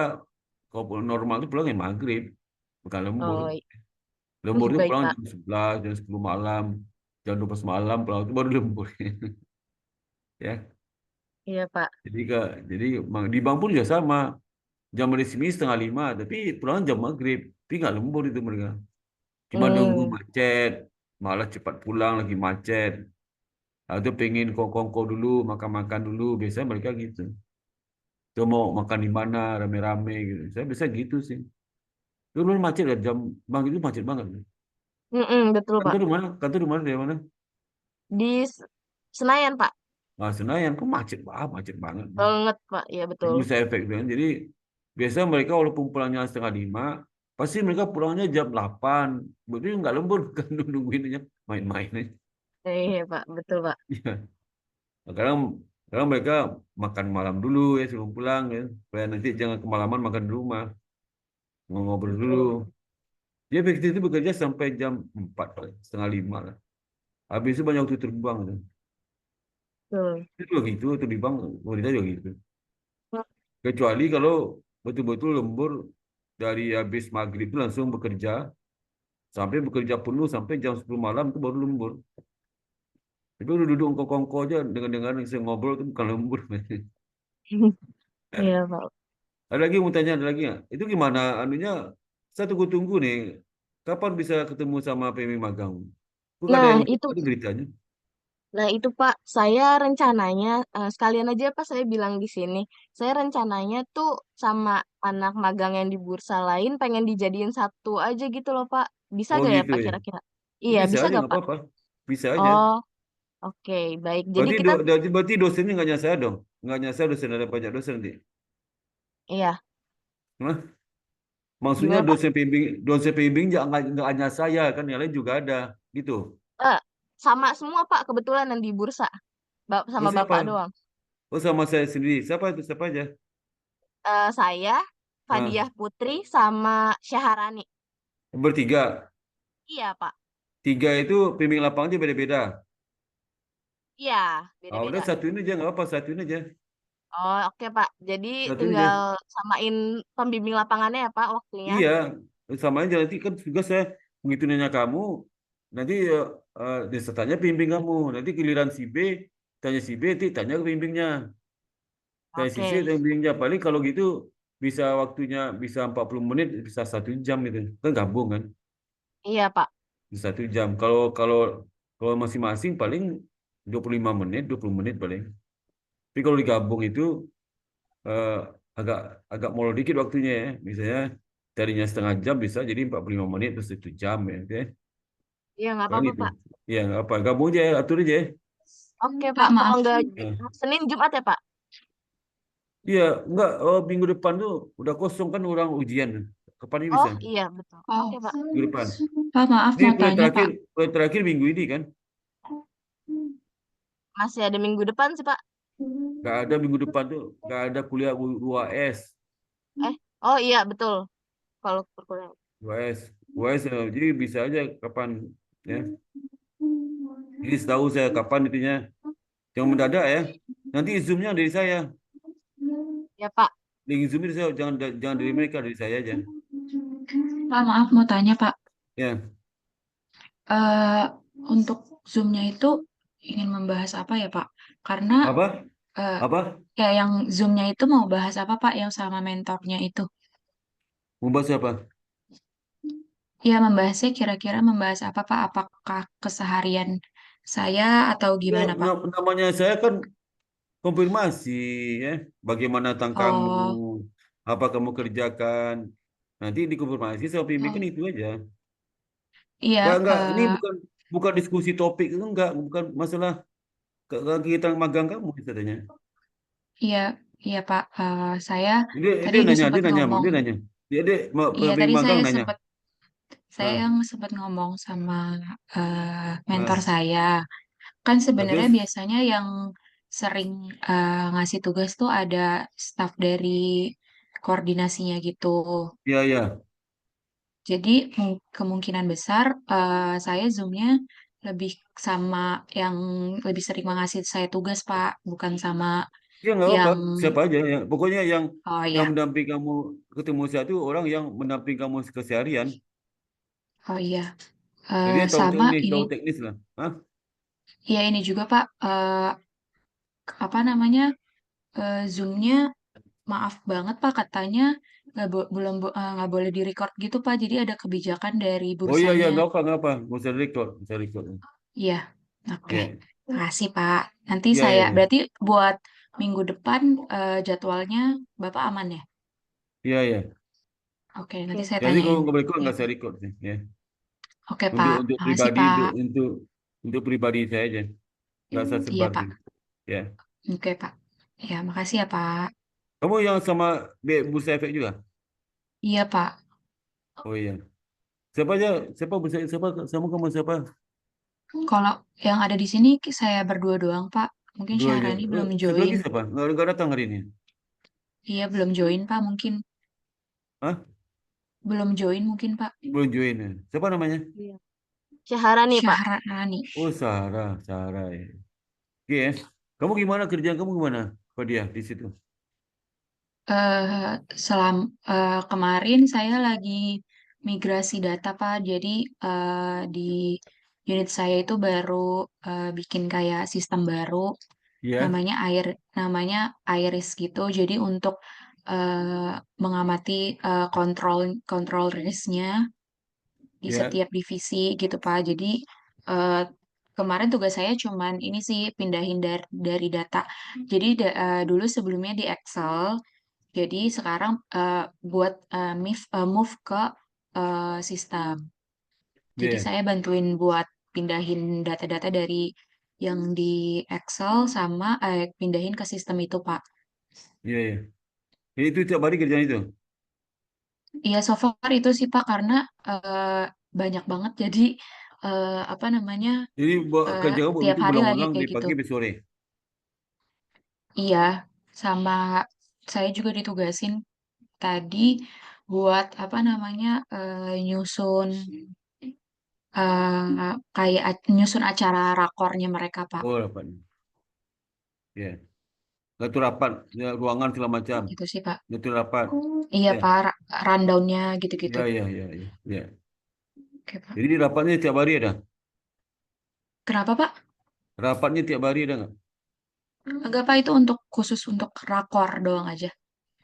A: kalau normal itu pulang ya maghrib, bukan lembur.
B: Oh,
A: Lembur itu
B: baik,
A: pulang
B: Pak.
A: jam 11, jam 10 malam, jam 12 malam pulang itu baru lembur. Ya,
B: Iya, Pak.
A: jadi di bank pun juga sama. Jam resmi setengah 5, tapi pulang jam maghrib. Tapi nggak lembur itu mereka. Cuma nunggu
B: Hmm,
A: macet, malah cepat pulang lagi macet. Atau pengen kongko dulu, makan-makan dulu. Biasanya mereka gitu. Tuh mau makan di mana, rame-rame gitu. Saya biasa gitu sih. Itu bener macet ya, jam bank itu macet banget.
B: betul, Pak.
A: Kantor di mana? Kantor di mana? Dari mana?
B: Di Senayan, Pak.
A: Nah, Senayan kok macet banget.
B: Banget, Pak. Iya,
A: Itu
B: betul.
A: bisa efek tuh kan. Jadi biasa mereka walaupun pulangnya setengah 5, pasti mereka pulangnya jam 8. Berarti nggak lembur kan nungguin aja main-main aja.
B: Iya, Pak. Betul, Pak.
A: Iya. Nah, kadang kadang mereka makan malam dulu ya sebelum pulang ya. Supaya nanti jangan kemalaman makan di rumah. Ngobrol dulu.
B: Betul.
A: Dia efektif itu bekerja sampai jam 4, paling, setengah 5 lah. Habis itu banyak waktu terbang tuh.
B: Betul.
A: Itu juga gitu, terbang wanita juga gitu. Kecuali kalau betul-betul lembur dari habis maghrib itu langsung bekerja sampai bekerja penuh sampai jam 10 malam itu baru lembur. Tapi udah duduk kongko aja dengan saya ngobrol itu bukan lembur.
B: Iya, Pak.
A: Ada lagi mau tanya, ada lagi nggak? Itu gimana anunya? Saya tunggu-tunggu nih. Kapan bisa ketemu sama PMI Magang? Bukan ada
B: Nah,
A: yang
B: itu
A: ada beritanya.
B: Nah, itu Pak, saya rencananya sekalian aja Pak saya bilang di sini. Saya rencananya tuh sama anak magang yang di bursa lain pengen dijadiin satu aja gitu loh Pak. Bisa
A: Oh
B: gak ya
A: gitu
B: Pak
A: ya.
B: kira-kira? Iya,
A: Bisa
B: bisa
A: aja
B: gak
A: nggak
B: Pak?
A: apa-apa. Bisa aja.
B: Oh, oke, baik. Jadi
A: Berarti
B: kita,
A: berarti dosennya nggak nyasar dong? Nggak nyasar dosen ada banyak dosen nanti.
B: iya,
A: Hah? Maksudnya
B: gimana Pak?
A: dosen pembimbing nggak hanya saya kan yang lain juga ada gitu.
B: Eh, sama semua Pak kebetulan yang di bursa.
A: Oh
B: Sama
A: siapa?
B: Bapak doang.
A: Oh sama saya sendiri. Siapa itu? Siapa aja?
B: Saya,
A: Ah,
B: Fadiah Putri, sama Syaharani.
A: bertiga.
B: Iya Pak.
A: Tiga itu pembimbing lapangannya beda-beda.
B: Iya,
A: Ah, udah
B: beda-beda.
A: satu ini aja nggak apa, satu ini aja.
B: Oh, oke Pak. Jadi
A: Satu ini
B: tinggal
A: aja.
B: samain pembimbing lapangannya ya Pak waktunya.
A: Iya, sama aja nanti kan juga saya begitu nanya kamu, nanti dia tanya pembimbing kamu, nanti giliran si B tanya si B, nanti tanya ke pembimbingnya, tanya si C,
B: Oke.
A: tanya pembimbingnya. Paling kalau gitu bisa waktunya bisa 40 menit, bisa 1 jam gitu, kan gabung kan,
B: Iya Pak.
A: bisa 1 jam. Kalau kalau kalau masing-masing paling 25 menit, 20 menit paling. Tapi kalau digabung itu eh, agak agak molor dikit waktunya ya, misalnya tadinya setengah jam bisa jadi 45 menit terus 1 jam ya. Oke.
B: Iya nggak
A: Paling
B: apa-apa
A: itu.
B: Pak.
A: Ya, nggak apa. Gabung aja, atur aja.
B: Oke Pak.
C: Pak,
B: Kalau
C: maaf.
B: nggak
A: Ya.
B: Senin Jumat ya Pak?
A: Iya, enggak. Oh, minggu depan tuh udah kosong kan orang ujian. Kapan ini bisa?
B: Oh iya betul.
C: Oh,
B: Oke Pak.
A: Minggu depan.
C: Pak, maaf
A: Ini
C: mau tanya, Pak.
A: proyek terakhir minggu ini kan?
B: Masih ada minggu depan sih Pak.
A: Nggak ada minggu depan tuh. Nggak ada kuliah UAS.
B: Eh, oh iya betul. Kalau perkuliahan.
A: UAS. UAS, jadi bisa aja kapan. Ya. Jadi setahu saya kapan itunya. Yang mendadak ya. Nanti Zoom-nya dari saya.
B: Ya Pak.
A: Link Zoom itu saya, jangan dari mereka, dari saya aja.
C: Pak, maaf mau tanya, Pak.
A: Ya.
C: Eh, untuk Zoom-nya itu ingin membahas apa ya, Pak? Karena
A: Apa?
C: eh,
A: Apa?
C: kayak yang Zoom-nya itu mau bahas apa, Pak, yang sama mentornya itu?
A: Membahas apa?
C: Ya, membahasnya kira-kira membahas apa, Pak? Apakah keseharian saya atau
A: Ya,
C: gimana, Pak?
A: namanya saya kan konfirmasi ya, bagaimana tentang kamu,
C: Oh,
A: apa kamu kerjakan. Nanti dikonfirmasi sama pembimbing kan itu aja.
C: iya,
A: Enggak, ini bukan bukan diskusi topik itu enggak, bukan masalah kita magang kamu katanya.
C: iya, iya, Pak. Saya tadi
A: Dia
C: udah
A: nanya,
C: sempat ngomong.
A: dia nanya. Dia
C: Iya,
A: pembimbing
C: tadi
A: magang
C: saya
A: nanya.
C: sempat
A: Ah,
C: yang sempat ngomong sama mentor
A: ah.
C: saya. Kan
A: Nah,
C: sebenarnya
A: terus
C: biasanya yang sering ngasih tugas tuh ada staff dari koordinasinya gitu.
A: Iya, iya.
C: Jadi kemungkinan besar saya Zoom-nya lebih sama yang lebih sering mengasih saya tugas, Pak, bukan sama
A: Ya nggak apa-apa,
C: yang
A: siapa aja. Pokoknya
C: oh
A: yang
C: ya,
A: mendamping kamu ketemu saya itu orang yang mendamping kamu keseharian.
C: oh iya.
A: Jadi dia
C: Sama ini,
A: tahu teknis lah. Hah?
C: ya ini juga Pak, apa namanya Zoom-nya maaf banget Pak katanya nggak boleh direcord gitu Pak. Jadi ada kebijakan dari
A: Oh iya, iya,
C: bursanya.
A: nggak apa. Nggak usah record, nggak usah record.
C: Iya, oke.
A: Ya,
C: Makasih Pak. Nanti
A: iya,
C: saya
A: iya, iya.
C: berarti buat minggu depan jadwalnya Bapak aman ya?
A: Iya, iya.
C: Oke, nanti
B: Oke.
C: saya
A: Jadi kalau
C: tanyain.
A: nggak record
C: Iya
A: nggak saya
C: Pak.
A: record sih. Ya.
C: Oke Pak.
A: Untuk
C: Makasih
A: pribadi,
C: Pak.
A: untuk pribadi saya aja. Nggak saya
C: Iya
A: sebar
C: Pak.
A: gitu. Ya.
C: Oke Pak. Ya, makasih ya Pak.
A: Kamu yang sama Bursa Efek juga?
C: Iya Pak.
A: Oh iya. Siapa aja? Siapa Bursa siapa sama kamu siapa?
C: Kalau yang ada di sini saya berdua doang Pak. Mungkin
A: Dua aja.
C: Syahrani belum
A: Satu lagi
C: join.
A: siapa? Nggak datang hari ini.
C: Iya, belum join Pak mungkin.
A: Hah?
C: Belum join mungkin Pak.
A: Belum join ya. Siapa namanya?
B: Iya. Syaharani, Pak.
C: Syahrani.
A: Oh, Sarah, Sarah ya. Oke ya. Kamu gimana kerjaan kamu gimana? Kok dia di situ?
C: eh Kemarin saya lagi migrasi data Pak. Jadi di unit saya itu baru bikin kayak sistem baru
A: Iya,
C: namanya namanya Iris gitu. Jadi untuk mengamati kontrol kontrol risknya di
A: iya,
C: setiap divisi gitu Pak. Jadi eh, kemarin tugas saya cuman ini sih pindahin dari data. Jadi dulu sebelumnya di Excel, jadi sekarang buat move ke sistem. Jadi
A: iya,
C: saya bantuin buat pindahin data-data dari yang di Excel sama pindahin ke sistem itu Pak.
A: iya, iya. Itu tiap hari kerjaan itu.
C: Iya, so far itu sih Pak karena banyak banget. Jadi apa namanya
A: Jadi kerja kamu
C: tiap
A: begitu
C: hari lagi
A: berulang-ulang di
C: kayak gitu.
A: pagi sampai sore.
C: Iya, sama saya juga ditugasin tadi buat apa namanya nyusun kayak nyusun acara rakornya mereka Pak.
A: Oh, rapat. Iya. Ngatur rapat, ya, ruangan segala macam.
C: Gitu sih Pak.
A: Ngatur rapat.
C: Iya
A: Ya,
C: Pak, rundownnya gitu-gitu.
A: ya, ya, ya, ya. Ya.
C: Oke Pak.
A: Jadi rapatnya tiap hari ada.
C: Kenapa Pak?
A: Rapatnya tiap hari ada nggak?
C: Enggak Pak, itu untuk khusus untuk rakor doang aja.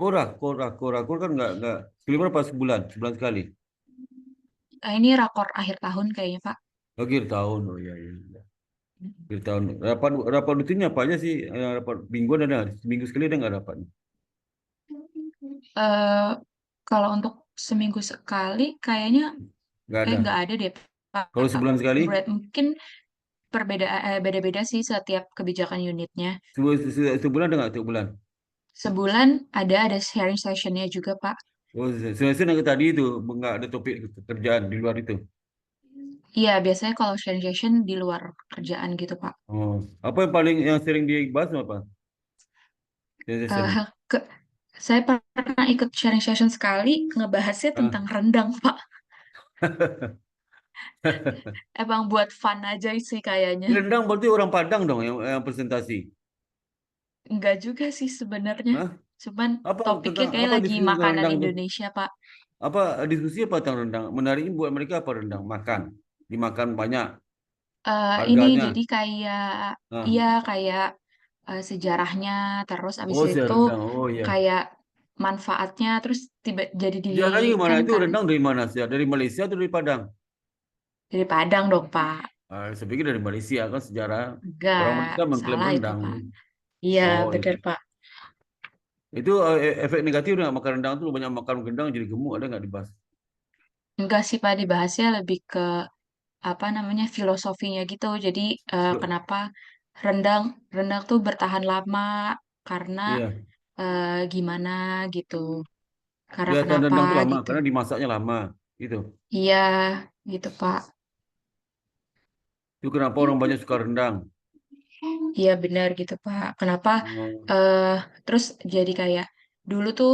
A: Oh, rakor kan nggak. Sekali berapa sebulan? Sebulan sekali.
C: Ini rakor akhir tahun kayaknya Pak.
A: Akhir tahun. Oh iya, iya, iya. Akhir tahun. Rapat rutinnya apa aja sih? Rapat mingguan ada nggak? Seminggu sekali ada nggak rapat?
C: eh Kalau untuk seminggu sekali kayaknya
A: Nggak ada.
C: nggak ada deh Pak.
A: Kalau sebulan sekali?
C: Mungkin beda-beda sih setiap kebijakan unitnya.
A: Sebulan ada nggak? Sebulan.
C: Sebulan ada sharing sessionnya juga Pak.
A: Oh, selesai yang tadi itu nggak ada topik kerjaan di luar itu.
C: Iya, biasanya kalau sharing session di luar kerjaan gitu Pak.
A: Oh, apa yang sering dibahas apa?
C: Eh,
A: Session.
C: ke- saya pernah ikut sharing session sekali ngebahasnya
A: Ah.
C: tentang rendang Pak. Emang buat fun aja sih kayaknya.
A: Rendang berarti orang Padang dong yang presentasi.
C: Enggak juga sih sebenarnya.
A: Hah?
C: Cuman
A: Apa
C: topiknya
A: tentang
C: kayak
A: apa
C: lagi
A: diskusi tentang
C: makanan
A: rendang tuh?
C: Indonesia Pak.
A: Apa diskusi apa tentang rendang? Menariknya buat mereka apa rendang? Makan. Dimakan banyak.
C: Ini
A: Harganya.
C: jadi kayak
A: Ah.
C: iya kayak sejarahnya terus abis
A: Oh,
C: itu
A: rendang. Oh iya.
C: kayak manfaatnya terus tiba jadi di
A: Sejarahnya gimana?
C: kan
A: Itu
C: kan
A: rendang dari mana? Sejarah dari Malaysia atau dari Padang?
C: dari Padang dong Pak.
A: Saya pikir dari Malaysia kan sejarah. Orang
C: Enggak,
A: Malaysia mengklaim
C: salah itu
A: rendang.
C: Pak. Iya,
A: Oh
C: bener
A: iya.
C: Pak.
A: Itu efek negatif nggak makan rendang tuh banyak makan rendang jadi gemuk ada nggak dibahas?
C: Enggak sih Pak, dibahasnya lebih ke apa namanya filosofinya gitu. Jadi kenapa rendang rendang tuh bertahan lama karena
A: Iya.
C: gimana gitu. Karena
A: Ya tahan
C: kenapa
A: rendang tuh lama
C: gitu.
A: karena dimasaknya lama. Gitu.
C: Iya, gitu Pak.
A: Itu kenapa orang banyak suka rendang?
C: Iya benar gitu Pak. Kenapa
A: Oh,
C: eh terus jadi kayak dulu tuh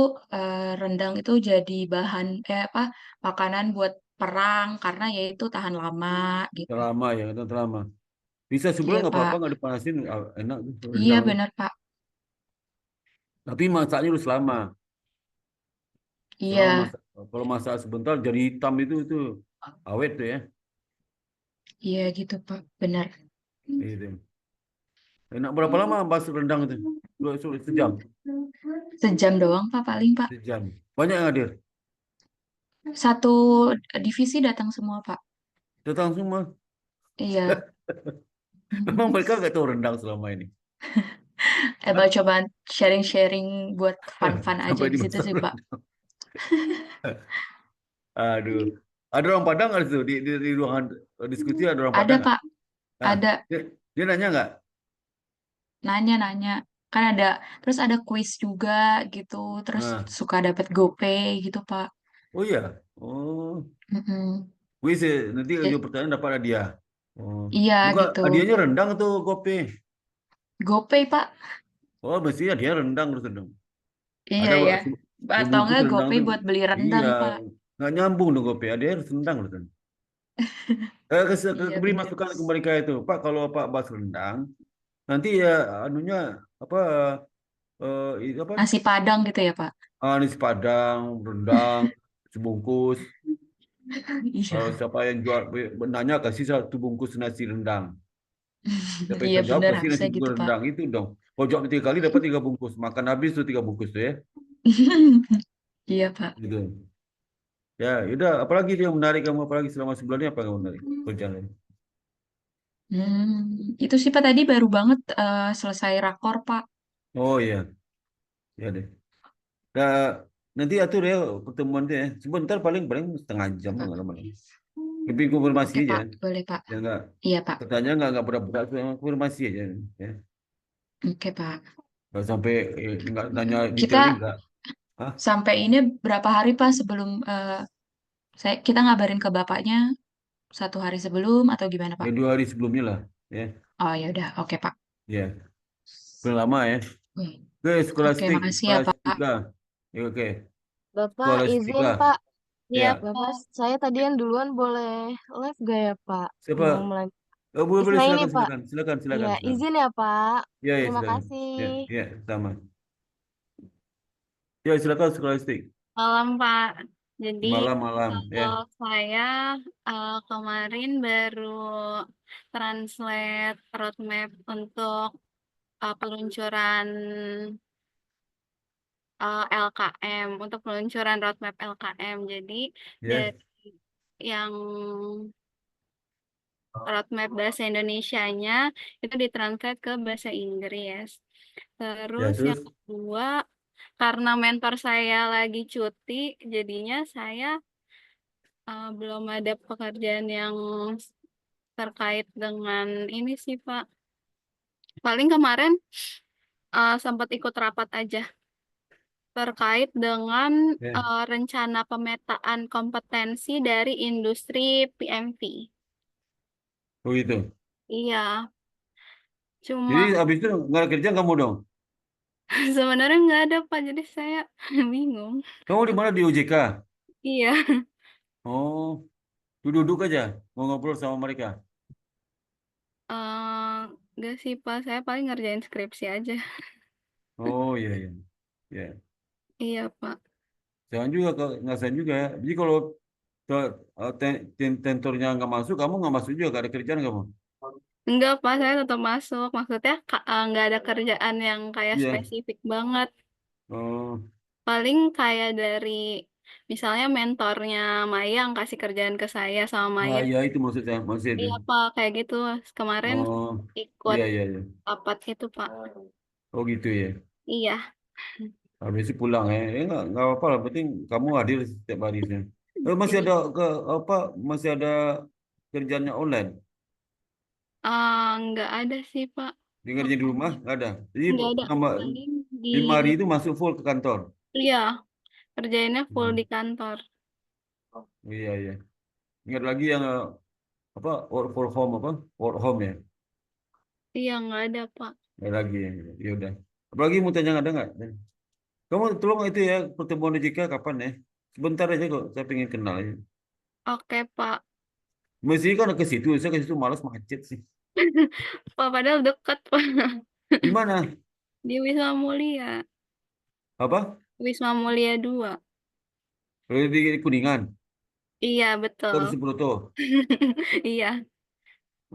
C: rendang itu jadi bahan apa makanan buat perang karena ya itu tahan lama gitu.
A: Terlama ya, itu terlama. Bisa sebulan
C: Iya
A: nggak apa-apa,
C: Pak.
A: nggak dipanasin, enak tuh
C: Iya
A: rendang tuh.
C: benar Pak.
A: Tapi masaknya harus lama. Selama
C: Iya,
A: masak, kalau masak sebentar jadi hitam itu awet tuh ya.
C: iya gitu Pak. Benar.
A: Gitu. Enak berapa lama bahas rendang itu? Sejam.
C: Sejam doang Pak paling Pak.
A: Sejam. Banyak yang hadir.
C: Satu divisi datang semua Pak.
A: Datang semua.
C: Iya.
A: Memang mereka nggak tahu rendang selama ini.
C: Emang coba sharing-sharing buat fun-fun aja
A: Sampai
C: di
A: di
C: situ
A: masa
C: sih Pak.
A: rendang. Aduh. Ada orang Padang nggak itu di ruangan diskusi ada orang
C: Ada
A: Padang nggak?
C: Pak,
A: Nah,
C: ada
A: dia nanya nggak?
C: nanya-nanya. Kan ada, terus ada kuis juga gitu. Terus
A: Nah,
C: suka dapat GoPay gitu Pak.
A: oh iya. Oh,
C: Mm-mm.
A: wis nanti
C: Ya,
A: ujung pertanyaan dapat hadiah. Oh,
C: iya
A: juga
C: gitu.
A: hadiahnya rendang tuh kopi.
C: GoPay Pak.
A: Oh, mesti hadiah rendang terus dong.
C: Iya
A: Ada
C: ya. Atau
A: sebungkus
C: enggak
A: rendang
C: GoPay
A: tuh.
C: buat beli
A: Iya,
C: rendang Pak.
A: nggak nyambung dong kopi. Hadiah harus rendang terus.
C: Iya
A: Beri
C: bener.
A: masukan ke mereka itu, Pak. Kalau Pak bahas rendang, nanti ya anunya apa apa
C: Nasi Padang gitu ya Pak.
A: nasi Padang, rendang, sebungkus. Kalau
C: Iya.
A: siapa yang jual nanya kasih satu bungkus nasi rendang. Siapa yang
C: Iya
A: tak jawab
C: bener
A: kasih nasi
C: harusnya
A: bungkus
C: gitu Pak.
A: rendang itu dong. Kalau jawab 3 kali dapat 3 bungkus. Makan habis tuh 3 bungkus tuh ya.
C: Iya Pak.
A: Gitu. Ya, udah. Apalagi yang menarik kamu apalagi selama sebulan ini apa yang menarik? Kerjaan.
C: Itu sih Pak tadi baru banget selesai rakor Pak.
A: Oh iya, ya deh. Nah, nanti atur ya pertemuan dia. Ya. Sebentar paling paling setengah jam lah nggak lama. Lebih konfirmasi
C: Oke
A: aja.
C: Pak, boleh Pak.
A: Ya enggak.
C: Iya Pak.
A: Pertanyaan nggak berat-berat, cuma konfirmasi aja. Ya.
C: Oke Pak.
A: Nggak sampai nggak nanya detailnya
C: Kita
A: enggak. Hah?
C: sampai ini berapa hari Pak sebelum kita ngabarin ke Bapaknya 1 hari sebelum atau gimana
A: Ya
C: Pak?
A: 2 hari sebelumnya lah. Ya,
C: Oh ya udah, oke Pak.
A: ya. Udah lama ya.
C: Wih.
A: Oke,
C: Oke,
A: skolastik,
C: makasih ya Pak.
A: skolastika. Ya, oke,
B: Bapak izin
A: skolastika.
B: Pak.
A: Ya,
B: Bapak, saya tadian duluan boleh live gak ya Pak?
A: siapa?
B: Mau mulai.
A: Oh, boleh, boleh,
B: Isna ini
A: silakan,
B: Pak.
A: silakan, silakan,
B: Iya,
A: silakan, silakan.
B: izin ya Pak.
A: Ya, ya,
B: Terima
A: silakan.
B: kasih.
A: Ya, ya, sama. Ya, silakan skolastik.
D: Malam, Pak. Jadi,
A: Malam, malam. Ya,
D: kalau saya kemarin baru translate roadmap untuk peluncuran LKM, untuk peluncuran roadmap LKM. Jadi,
A: ya,
D: dari yang roadmap bahasa Indonesianya itu ditranslate ke bahasa Inggris.
A: ya.
D: Terus yang
A: Terus,
D: kedua, karena mentor saya lagi cuti, jadinya saya belum ada pekerjaan yang terkait dengan ini sih, Pak. Paling kemarin sempat ikut rapat aja terkait dengan
A: ya.
D: rencana pemetaan kompetensi dari industri PMV.
A: Oh gitu.
D: Iya,
A: Jadi
D: cuma
A: habis itu nggak ada kerja kamu dong.
D: sebenarnya nggak ada, Pak. Jadi saya bingung.
A: Kamu di mana di OJK?
D: Iya,
A: Oh, duduk aja, mau ngobrol sama mereka.
D: eh, nggak sih, Pak. Saya paling ngerjain skripsi aja.
A: Oh iya iya, ya.
D: Iya, Pak.
A: Jangan juga nggak sayang juga ya. Jadi kalau tentornya nggak masuk, kamu nggak masuk juga, gak ada kerjaan kamu.
D: Enggak, Pak, saya tetap masuk. Maksudnya nggak ada kerjaan yang kayak
A: Iya.
D: spesifik banget.
A: Oh,
D: Paling kayak dari misalnya mentornya Maya yang kasih kerjaan ke saya sama
A: nah
D: Maya.
A: iya itu maksudnya.
D: Iya, Pak, kayak gitu. Kemarin
A: Oh,
D: ikut
A: iya iya iya.
D: rapat gitu, Pak.
A: Oh gitu ya.
D: Iya.
A: Habis itu pulang ya. Nggak apa-apa lah. Penting kamu hadir setiap hari sih. Masih
D: Iya.
A: ada apa? Masih ada kerjanya online.
D: Nggak ada sih, Pak.
A: Dengarnya di rumah nggak ada. Jadi
D: Nggak ada.
A: nama
D: Paling di,
A: 5 hari itu masuk full ke kantor.
D: iya, kerjainnya full
A: Hmm.
D: di kantor.
A: Iya iya. Ingat lagi yang apa work for home apa? Work home ya.
D: Iya, nggak ada, Pak.
A: Ada lagi ya. Ya udah. Apalagi mau tanya ada nggak? Kamu tolong itu ya pertemuan OJK kapan ya? Sebentar aja kok, saya pengen kenal aja.
D: Oke, Pak.
A: Mesti kan ke situ, saya ke situ malas macet sih.
D: Pak, padahal dekat, Pak.
A: Di mana?
D: Di Wisma Mulia.
A: Apa?
D: Wisma Mulia 2.
A: Di Kuningan.
D: Iya,
A: Atau
D: betul.
A: di Subroto.
D: Iya,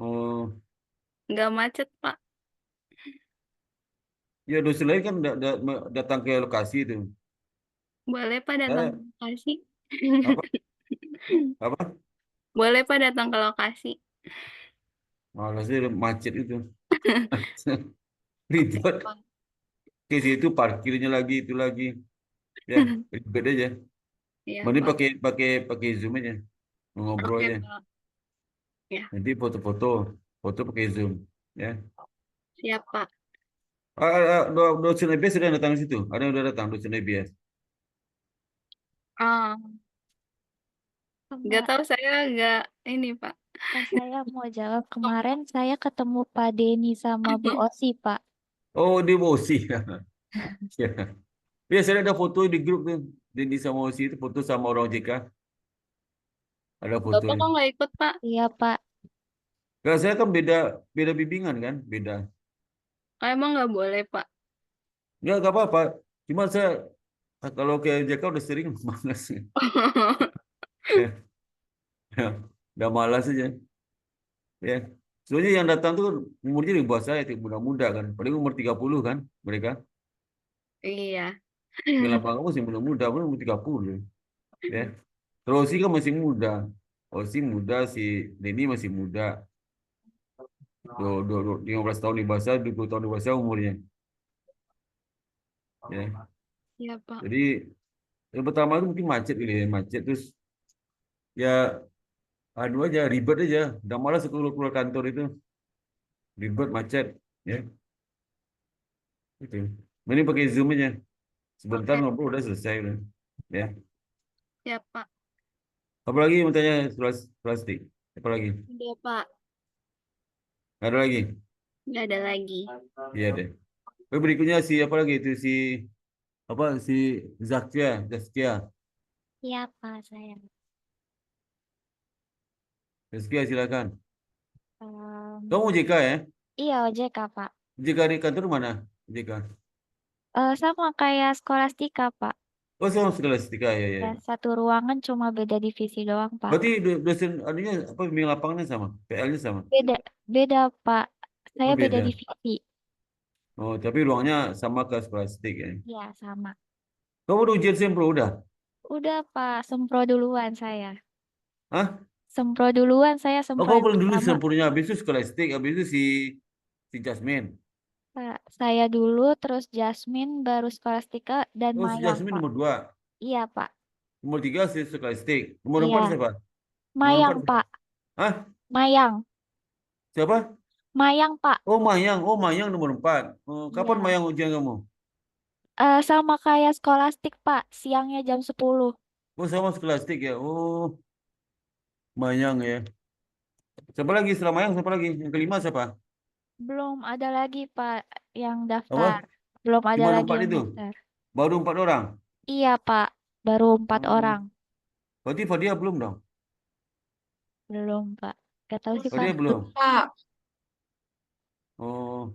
A: Oh,
D: nggak macet, Pak.
A: ya dosen lain kan datang ke lokasi itu.
D: Boleh, Pak, datang
A: Saya
D: ke lokasi.
A: apa? Apa?
D: Boleh, Pak, datang ke lokasi.
A: Malas sih macet itu.
D: Oke,
A: Ribet.
D: Pak.
A: Ke situ parkirnya lagi itu lagi. Ya, ribet aja.
D: Iya,
A: Mending
D: Pak.
A: pakai Zoom aja. Ngobrol
D: Oke,
A: aja.
D: Pak. Ya,
A: Nanti foto pakai Zoom. Ya.
D: siap, Pak.
A: Dosen IBS sudah datang ke situ. Ada yang udah datang dosen IBS.
D: Ah, nggak
E: Kema-
D: tahu, saya nggak ini, Pak.
E: saya mau jawab kemarin saya ketemu Pak Denny sama Bu Osi Pak.
A: Oh, di Mosi. Ya. Ya, saya ada foto di grup tuh. Di sama Mosi itu foto sama orang OJK. Ada
D: Bapak
A: fotonya.
D: kok nggak ikut, Pak?
E: Iya Pak.
A: Kalau saya kan beda beda bimbingan kan, beda.
D: Emang nggak boleh, Pak?
A: Ya nggak apa-apa. Cuma saya kalau ke OJK udah sering malas. Ya, ya. Udah malas aja. Ya. Soalnya yang datang tuh umurnya di bawah saya, muda-muda kan. Paling umur 30 kan mereka.
D: Iya.
A: Yang lapang kamu masih muda-muda, paling umur 30. Ya. Terus Osi kan masih muda. Osi muda, si Denny masih muda. 15 tahun di bawah saya, 20 tahun di bawah saya umurnya. Ya.
D: Iya, Pak.
A: Jadi yang pertama itu mungkin macet gitu ya, macet terus ya anu aja ribet aja. Udah malas keluar kantor itu, ribet macet ya. Itu. Mending pakai Zoom aja. Sebentar
D: Oke,
A: ngobrol udah selesai udah. Ya.
D: siap, Pak.
A: Apa lagi mau tanya plastik? Apa lagi?
D: Udah, Pak.
A: Ada lagi?
D: Nggak ada lagi.
A: Iya deh. Berikutnya si apa lagi itu si apa si Zaskia.
E: Iya Pak saya.
A: Zaskia silakan.
E: Em,
A: Kamu JK ya?
E: iya OJK Pak.
A: JK di kantor mana? JK.
E: Sama kayak Skolastika Pak.
A: Oh, sama Skolastika ya ya.
E: Ya, satu ruangan cuma beda divisi doang Pak.
A: Berarti dosen anunya apa bimbing lapangnya sama, PL-nya sama.
E: Beda beda Pak. Saya
A: Oh,
E: beda
A: beda.
E: divisi.
A: Oh, tapi ruangnya sama ke Skolastik ya.
E: Iya sama.
A: Kamu udah ujian sempro udah?
E: Udah Pak, sempro duluan saya.
A: Hah?
E: Sempro duluan saya
A: Oh,
E: sempro
A: kamu
E: yang
A: belum dulu
E: pertama.
A: sempurnya, habis itu Skolastik, habis itu si Jasmine.
E: Pak, saya dulu, terus Jasmine, baru Skolastika, dan
A: Oh, si
E: Mayang,
A: Jasmine
E: Pak.
A: nomor 2.
E: Iya, Pak.
A: Nomor 3 si Skolastik. Nomor 4
E: Iya.
A: siapa? Nomor 4
E: Mayang,
A: siapa?
E: Pak.
A: Hah?
E: Mayang.
A: Siapa?
E: Mayang, Pak.
A: Oh, Mayang. Oh, Mayang nomor 4. Oh, kapan
E: Iya.
A: Mayang ujian kamu?
E: Sama kayak Skolastik, Pak. Siangnya jam 10.
A: Oh, sama Skolastik ya. Oh, Mayang ya. Siapa lagi setelah Mayang? Siapa lagi? Yang kelima siapa?
E: Belum ada lagi, Pak, yang daftar.
A: Apa?
E: Belum ada
A: Cuma
E: lagi
A: 4
E: yang
A: itu?
E: daftar.
A: Baru 4 orang?
E: Iya, Pak. Baru 4
A: Oh,
E: orang.
A: berarti Fadia belum dong?
E: Belum, Pak. Gak tahu sih, Pak.
A: Fadia belum?
C: Pak,
A: Oh,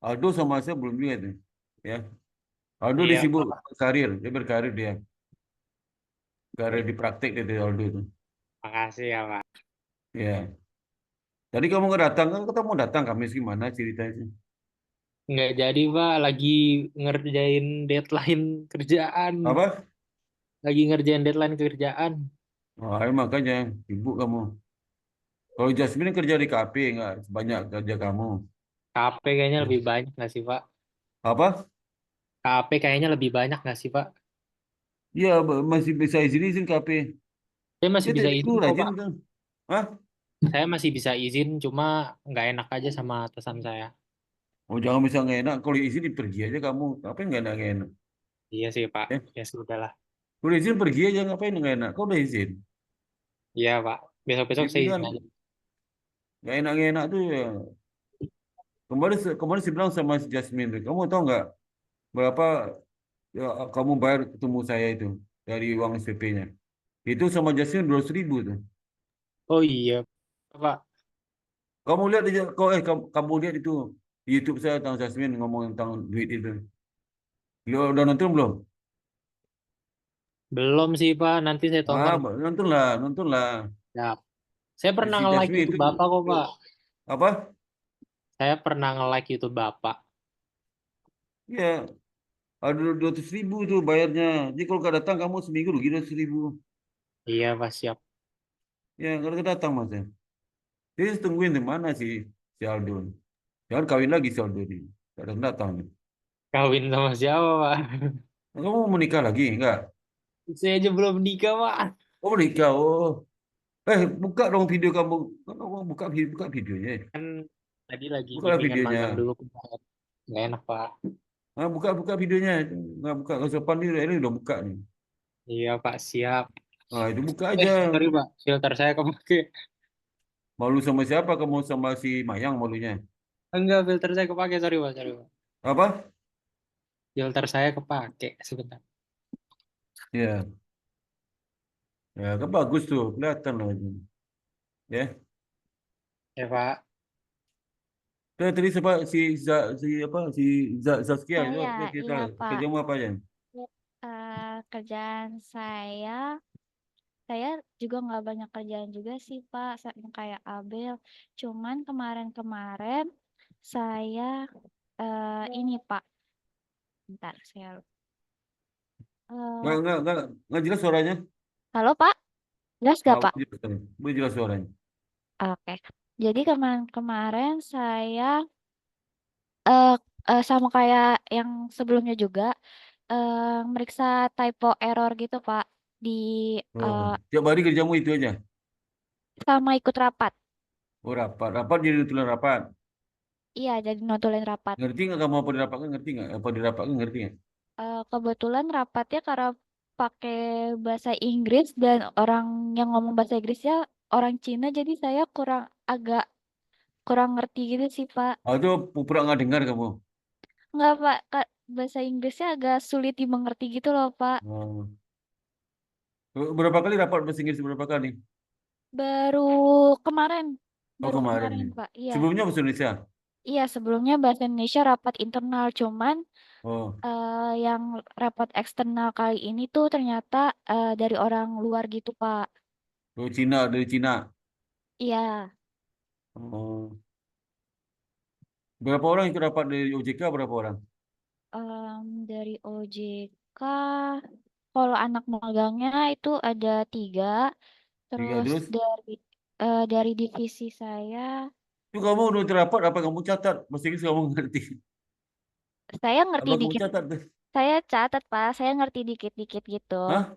A: Aldo sama saya belum juga tuh. Ya. Aldo dia
F: Iya,
A: sibuk
F: Pak.
A: karir, dia berkarir dia. Karir di praktek dia tuh, Aldo itu.
F: Makasih ya, Pak.
A: Ya. Tadi kamu nggak datang kan? Kita mau datang Kamis gimana ceritanya?
F: Nggak jadi, Pak. Lagi ngerjain deadline kerjaan.
A: Apa?
F: Lagi ngerjain deadline kerjaan.
A: Oh, makanya sibuk kamu. Kalau Jasmine kerja di kafe nggak sebanyak kerja kamu.
F: KP kayaknya lebih banyak nggak sih, Pak?
A: Apa?
F: KP kayaknya lebih banyak nggak sih, Pak?
A: Iya, masih bisa izin kafe.
F: Saya masih
A: Dia
F: bisa
A: dari
F: izin
A: dulu
F: kok,
A: rajin
F: Pak.
A: tuh. Hah?
F: Saya masih bisa izin, cuma nggak enak aja sama atasan saya.
A: Oh, jangan bisa nggak enak. Kalau izin pergi aja kamu. Apa yang nggak enak?
F: Iya sih, Pak.
A: Eh,
F: Ya sudah lah.
A: kalau izin pergi aja ngapain nggak enak? Kau udah izin.
F: Iya, Pak. Besok-besok saya izin
A: Bimbingan
F: aja.
A: nggak enak tuh ya. Kemarin saya bilang sama si Jasmine tuh, kamu tahu nggak berapa ya, kamu bayar ketemu saya itu dari uang SPP-nya. Itu sama jasnya 200.000 tuh.
F: Oh iya, Pak.
A: Kamu lihat aja, kamu lihat itu di YouTube saya tentang Jasmine ngomong tentang duit itu. Lo udah nonton belum?
F: Belum sih, Pak. Nanti saya tonton.
A: Nonton lah.
F: Ya. Saya pernah
A: Si
F: nge-like
A: Jasmine itu
F: YouTube Bapak kok, Pak.
A: apa?
F: Saya pernah nge-like YouTube Bapak.
A: Ya, ada 200.000 tuh bayarnya. Jadi kalau nggak datang kamu seminggu rugi 200.000.
F: Iya, Pak, siap.
A: Ya, kalau nggak datang mas ya. Jadi tungguin di mana si Aldo. Jangan kawin lagi si Aldo ini. Nggak datang datang.
F: Kawin sama siapa, Pak?
A: Kamu mau menikah lagi? Enggak?
F: Saya aja belum nikah, Pak.
A: Oh menikah. Oh. Buka dong video kamu. Kamu buka videonya.
F: Kan tadi lagi
A: Bukalah
F: bimbingan
A: videonya.
F: magang dulu, Pak. Nggak enak, Pak.
A: Buka videonya. Nggak buka nggak sopan ini udah buka nih.
F: Iya, Pak, siap.
A: Itu buka aja.
F: Sorry, Pak. Filter saya kepake.
A: Malu sama siapa? Kamu sama si Mayang malunya.
F: Enggak, filter saya kepake. Sorry, Pak. Sorry, Pak.
A: Apa?
F: Filter saya kepake. Sebentar.
A: Ya, ya kan bagus tuh, kelihatan loh. Ya.
F: Ya, Pak.
A: Tadi Zaskia itu
E: Saya,
A: apa kita
E: iya Pak.
A: kerjamu apa aja?
E: Kerjaan saya juga nggak banyak kerjaan juga sih Pak, sama kayak Abel. Cuman kemarin-kemarin saya ini Pak, bentar saya.
A: Nggak,
E: eh,
A: nggak, nggak, nggak jelas suaranya.
E: Halo Pak, jelas gak Pak?
A: Boleh jelas suaranya.
E: Oke, jadi kemarin saya eh sama kayak yang sebelumnya juga meriksa typo error gitu Pak di
A: Oh,
E: eh,
A: tiap hari kerjamu itu aja.
E: sama ikut rapat.
A: Oh, rapat jadi tulen rapat.
E: Iya, jadi notulin rapat.
A: Ngerti nggak kamu apa dirapatkan? Ngerti nggak? Apa dirapatkan? Ngerti nggak?
E: Kebetulan rapatnya karena pakai bahasa Inggris dan orang yang ngomong bahasa Inggrisnya orang Cina, jadi saya agak kurang ngerti gitu sih Pak.
A: Itu pura nggak dengar kamu.
E: Nggak Pak, bahasa Inggrisnya agak sulit dimengerti gitu loh Pak.
A: Oh. Berapa kali rapat bahasa Inggris berapa kali?
E: Baru kemarin,
A: Oh
E: baru
A: kemarin
E: kemarin
A: ya.
E: Pak. Iya,
A: Sebelumnya bahasa Indonesia.
E: iya sebelumnya bahasa Indonesia rapat internal, cuman
A: Oh,
E: yang rapat eksternal kali ini tuh ternyata dari orang luar gitu Pak.
A: Dari Cina.
E: Iya.
A: Oh. Berapa orang ikut rapat dari OJK? Berapa orang?
E: Dari OJK, kalau anak magangnya itu ada 3,
A: Tiga
E: terus
A: terus.
E: dari divisi saya,
A: Itu kamu udah rapat apa kamu catat? Bahasa Inggris kamu ngerti?
E: saya ngerti
A: Apa kamu
E: dikit,
A: catat tuh?
E: saya catat Pak, saya ngerti dikit-dikit gitu.
A: Hah?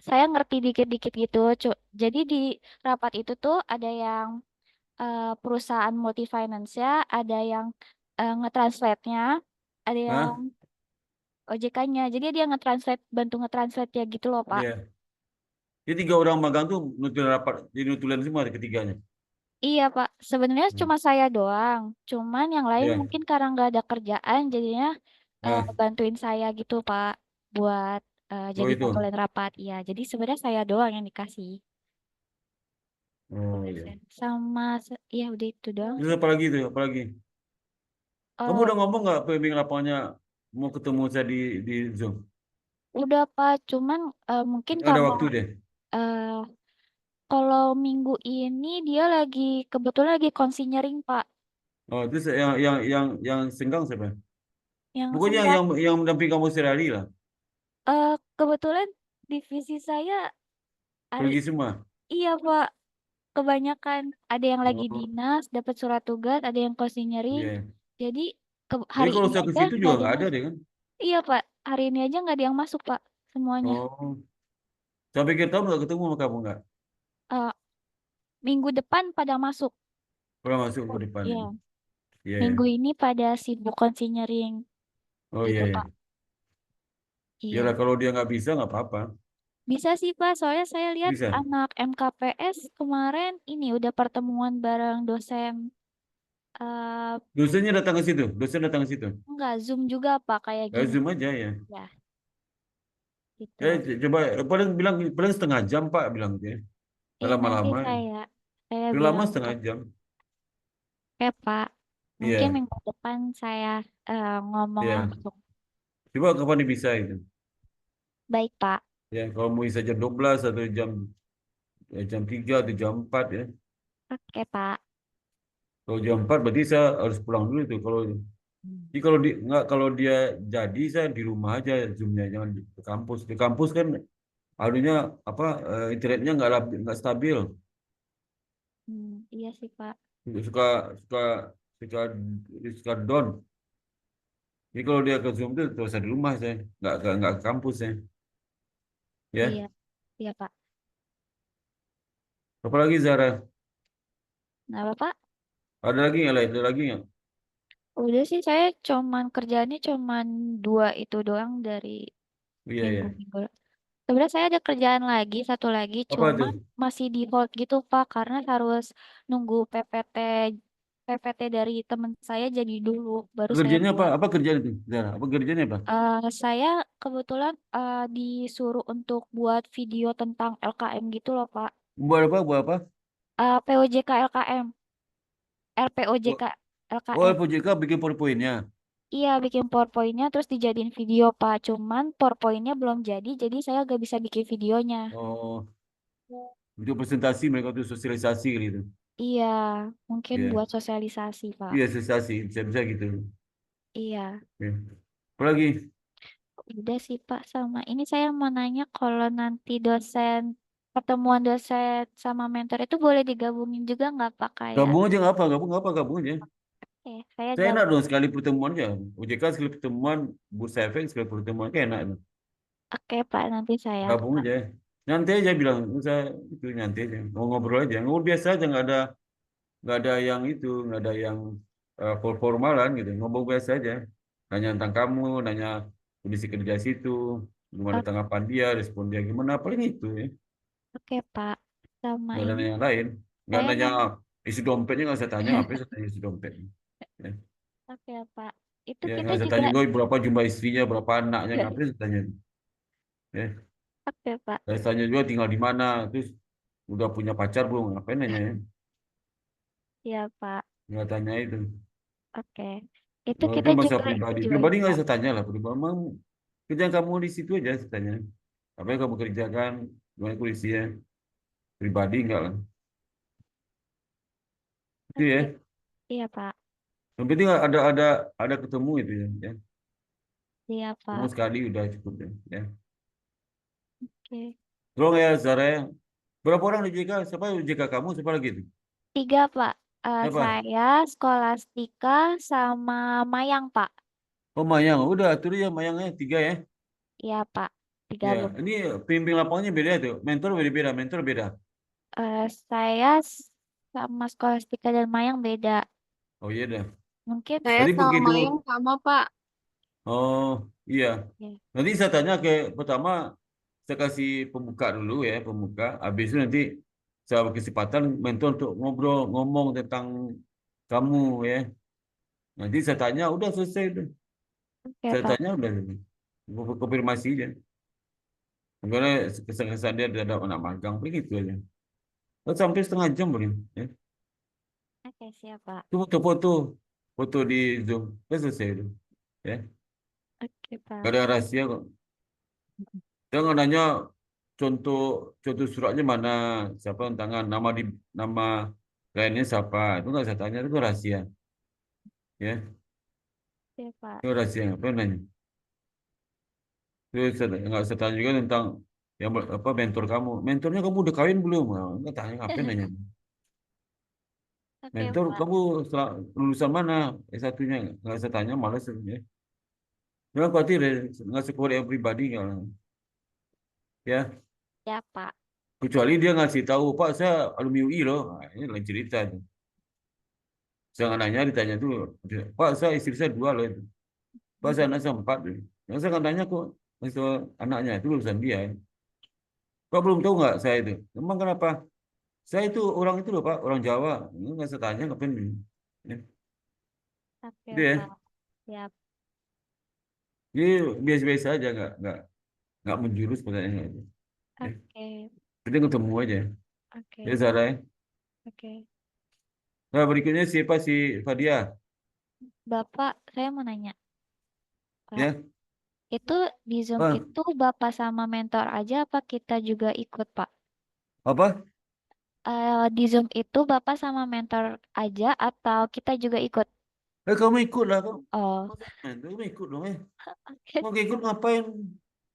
E: Saya ngerti dikit-dikit gitu. Jadi di rapat itu tuh ada yang perusahaan multifinance ya, ada yang ngetranslate-nya, ada yang
A: Hah?
E: OJK-nya. Jadi dia bantu ngetranslate ya gitu loh Pak.
A: Iya. Jadi 3 orang magang tuh nutulen rapat, jadi nutulen semua ketiganya.
E: Iya Pak, sebenarnya
A: Hmm.
E: cuma saya doang. Cuman yang lain
A: Iya.
E: mungkin karena nggak ada kerjaan, jadinya
A: Nah,
E: bantuin saya gitu Pak, buat
A: oh
E: jadi
A: itu.
E: notulen rapat. Iya, jadi sebenarnya saya doang yang dikasih
A: Oh iya.
E: dosen. Iya udah itu doang
A: Terus
E: sih.
A: apa lagi tuh? Apa lagi? Kamu
E: Eh,
A: udah ngomong nggak pemimpin lapangannya mau ketemu saya di Zoom?
E: udah Pak, cuman mungkin
A: Ada
E: karena
A: waktu deh.
E: eh, kalau minggu ini dia kebetulan lagi konsinyering Pak,
A: Oh, terus yang senggang siapa?
E: yang
A: Pokoknya
E: senggang.
A: yang mendamping kamu sehari lah.
E: Kebetulan divisi saya hari
A: Pergi semua.
E: iya Pak. Kebanyakan ada yang lagi
A: Oh,
E: dinas, dapat surat tugas, ada yang konsinyering.
A: iya.
E: Jadi
A: Jadi
E: hari
A: kalau
E: ini
A: saya ke
E: aja
A: situ
E: nggak
A: juga
E: ada
A: nggak
E: yang
A: ada
E: masuk.
A: deh kan?
E: Iya Pak, hari ini aja nggak ada yang masuk Pak, semuanya.
A: Oh, saya pikir tahu nggak ketemu sama kamu nggak?
E: Eh, Minggu depan pada masuk.
A: Pernah masuk ke depan
E: Iya,
A: ini. Iya, iya.
E: minggu ini pada sibuk konsinyering
A: Oh iya,
E: gitu
A: iya.
E: Pak.
A: Iyalah
E: Iya,
A: kalau dia nggak bisa nggak apa-apa.
E: bisa sih Pak. Soalnya saya lihat
A: Bisa.
E: anak MKPS kemarin ini udah pertemuan bareng dosen.
A: Dosennya datang ke situ. Dosen datang ke situ.
E: Enggak, Zoom juga Pak kayak
A: Ya,
E: gini.
A: Zoom aja ya.
E: Ya. gitu.
A: Coba paling setengah jam Pak bilang gitu ya.
E: Iya, nanti
A: Lama-lama,
E: saya
A: paling lama
E: bilang
A: setengah
E: Pak.
A: jam.
E: Oke, Pak. Mungkin
A: Iya,
E: minggu depan saya ngomong
A: iya.
E: langsung.
A: Coba kapan bisa itu?
E: Baik, Pak.
A: Ya, kalau mau bisa jam 12 atau jam 3 atau jam 4 ya.
E: Oke, Pak.
A: Kalau jam 4 berarti saya harus pulang dulu tuh. Jadi kalau kalau dia jadi saya di rumah aja Zoom-nya, jangan di kampus. Di kampus kan anunya apa internetnya nggak stabil.
E: Iya sih, Pak.
A: Suka suka suka suka down. Jadi kalau dia ke Zoom itu terus di rumah saya, nggak ke kampus saya.
E: Iya,
A: Ya,
E: iya, Pak.
A: apalagi Zara?
E: Nah, Bapak,
A: Ada lagi nggak lain? Ada lagi nggak?
E: udah sih saya kerjaannya cuman 2 itu doang dari
A: Iya ya.
E: minggu-minggu. Sebenarnya saya ada kerjaan lagi, satu lagi,
A: Apa tuh?
E: cuman masih di hold gitu, Pak, karena harus nunggu PPT dari teman saya jadi dulu, baru saya
A: Kerjanya apa?
E: buat.
A: Apa kerjaan itu, Zara? Apa kerjanya apa?
E: Saya kebetulan disuruh untuk buat video tentang LKM gitu loh, Pak.
A: Buat apa? Buat apa?
E: POJK LKM,
A: Oh,
E: RPOJK
A: oh,
E: LKM.
A: LPJK bikin PowerPoint-nya.
E: Iya, bikin PowerPoint-nya terus dijadiin video, Pak. Cuman PowerPoint-nya belum jadi saya gak bisa bikin videonya.
A: Oh, itu presentasi mereka tuh sosialisasi gitu.
E: Iya, mungkin
A: Iya,
E: buat sosialisasi, Pak.
A: iya sosialisasi, bisa-bisa gitu.
E: Iya,
A: Oke. Apalagi?
E: udah sih, Pak. Sama ini saya mau nanya kalau nanti pertemuan dosen sama mentor itu boleh digabungin juga nggak, Pak? Kayak,
A: Gabung aja nggak apa? Gabung aja.
E: saya
A: Saya enak
E: gabung.
A: dong sekali pertemuan aja. OJK sekali pertemuan, Bursa Efek sekali pertemuan, kayak enak.
E: Oke, Pak, nanti saya.
A: Gabung aja. Nyantai aja bilang, saya itu nyantai aja. Mau ngobrol aja, ngobrol biasa aja, nggak ada yang itu, nggak ada yang formalan gitu. Ngobrol biasa aja. Nanya tentang kamu, nanya kondisi kerja situ, gimana
E: O-
A: tanggapan dia, respon dia gimana, paling itu ya.
E: Oke, Pak. Sama
A: Nggak ada
E: ini
A: yang lain. Nggak
E: saya
A: nanya
E: nanya.
A: isi dompetnya nggak saya tanya, apa saya tanya isi dompet. Ya,
E: Oke, Pak. Itu
A: ya
E: kita
A: nggak saya
E: juga.
A: tanya juga berapa jumlah istrinya, berapa anaknya, ngapain saya tanya. Ya,
E: Oke, Pak.
A: saya tanya juga tinggal di mana, terus udah punya pacar belum, ngapain nanya ya.
E: Ya, Pak.
A: Nggak tanya itu.
E: Oke. Itu
A: Kalau
E: kita
A: itu masalah
E: juga
A: pribadi.
E: itu
A: Pribadi
E: lagi,
A: nggak
E: Pak.
A: saya tanya lah. Pribadi memang kerjaan kamu di situ aja saya tanya. Apa yang kamu kerjakan? Gimana kondisinya? Pribadi enggak lah. Itu ya.
E: Oke. Iya, Pak.
A: Yang penting ada ketemu itu ya. Ya.
E: Iya,
A: Ketemu
E: Pak.
A: sekali udah cukup ya. Ya.
E: Oke.
A: Tolong ya Zara ya. Berapa orang di JK? Siapa JK kamu? Siapa lagi itu?
E: 3, Pak.
A: Siapa?
E: Saya, Skolastika, sama Mayang, Pak.
A: Oh Mayang. Udah tuh ya Mayangnya 3 ya.
E: Iya, Pak.
A: Ya.
E: Digabung.
A: Ini pembimbing lapangannya beda tuh. Mentor beda-beda. Mentor beda.
E: Saya sama Skolastika dan Mayang beda.
A: Oh iya dah.
E: Mungkin.
D: Saya
A: Tadi
D: sama
A: begitu.
D: Mayang sama, Pak.
A: Oh iya.
E: Ya.
A: Nanti saya tanya pertama saya kasih pembuka dulu ya, pembuka. Habis itu nanti saya beri kesempatan mentor untuk ngomong tentang kamu ya. Nanti saya tanya, udah selesai udah.
E: Oke,
A: Saya
E: Pak.
A: tanya udah, konfirmasi aja. Karena kesan-kesan dia ada anak magang, begitu aja. Oh, sampai setengah jam boleh. Ya.
E: Oke, siap, Pak.
A: Itu foto-foto, foto di Zoom, udah selesai itu. Ya,
E: Oke,
A: gak
E: Pak.
A: ada rahasia kok. Jangan nanya contoh contoh suratnya mana, siapa yang tangan, nama kliennya siapa, itu nggak saya tanya, itu rahasia, ya,
E: Oke, Pak.
A: itu rahasia, apa nanya. Terus nggak saya tanya juga tentang yang apa mentor kamu, mentornya kamu udah kawin belum? Nah, nggak tanya, ngapain nanya.
E: Oke,
A: Mentor
E: Pak.
A: kamu lulusan mana? S1-nya nggak saya tanya, malas ya. Jangan khawatir ya, nggak sekuat yang pribadi ya.
E: Ya, Pak.
A: Kecuali dia ngasih tahu, Pak saya alumni UI loh, nah, ini lain cerita. Jangan nanya ditanya dulu. Pak saya istri saya 2 loh itu. Pak saya anak saya 4 loh. Yang saya akan tanya kok itu anaknya itu urusan dia. Pak belum tahu nggak saya itu? Emang kenapa? Saya itu orang itu loh Pak, orang Jawa. Ini nggak saya tanya ngapain ini. Ya,
E: Oke,
A: itu ya.
E: Pak. Siap.
A: Jadi biasa-biasa aja nggak. nggak menjurus pertanyaannya. Ya.
E: Oke,
A: Kita ketemu aja.
E: oke,
A: Ya Zara ya.
E: oke.
A: Nah, berikutnya siapa si Fadia?
E: Bapak, saya mau nanya, Pak.
A: Ya.
E: Itu di Zoom
A: Ah,
E: itu Bapak sama mentor aja apa kita juga ikut, Pak?
A: apa?
E: Di Zoom itu Bapak sama mentor aja atau kita juga ikut?
A: Kamu ikut lah kamu.
E: Oh,
A: Kamu ikut dong
E: oke,
A: Mau ikut ngapain?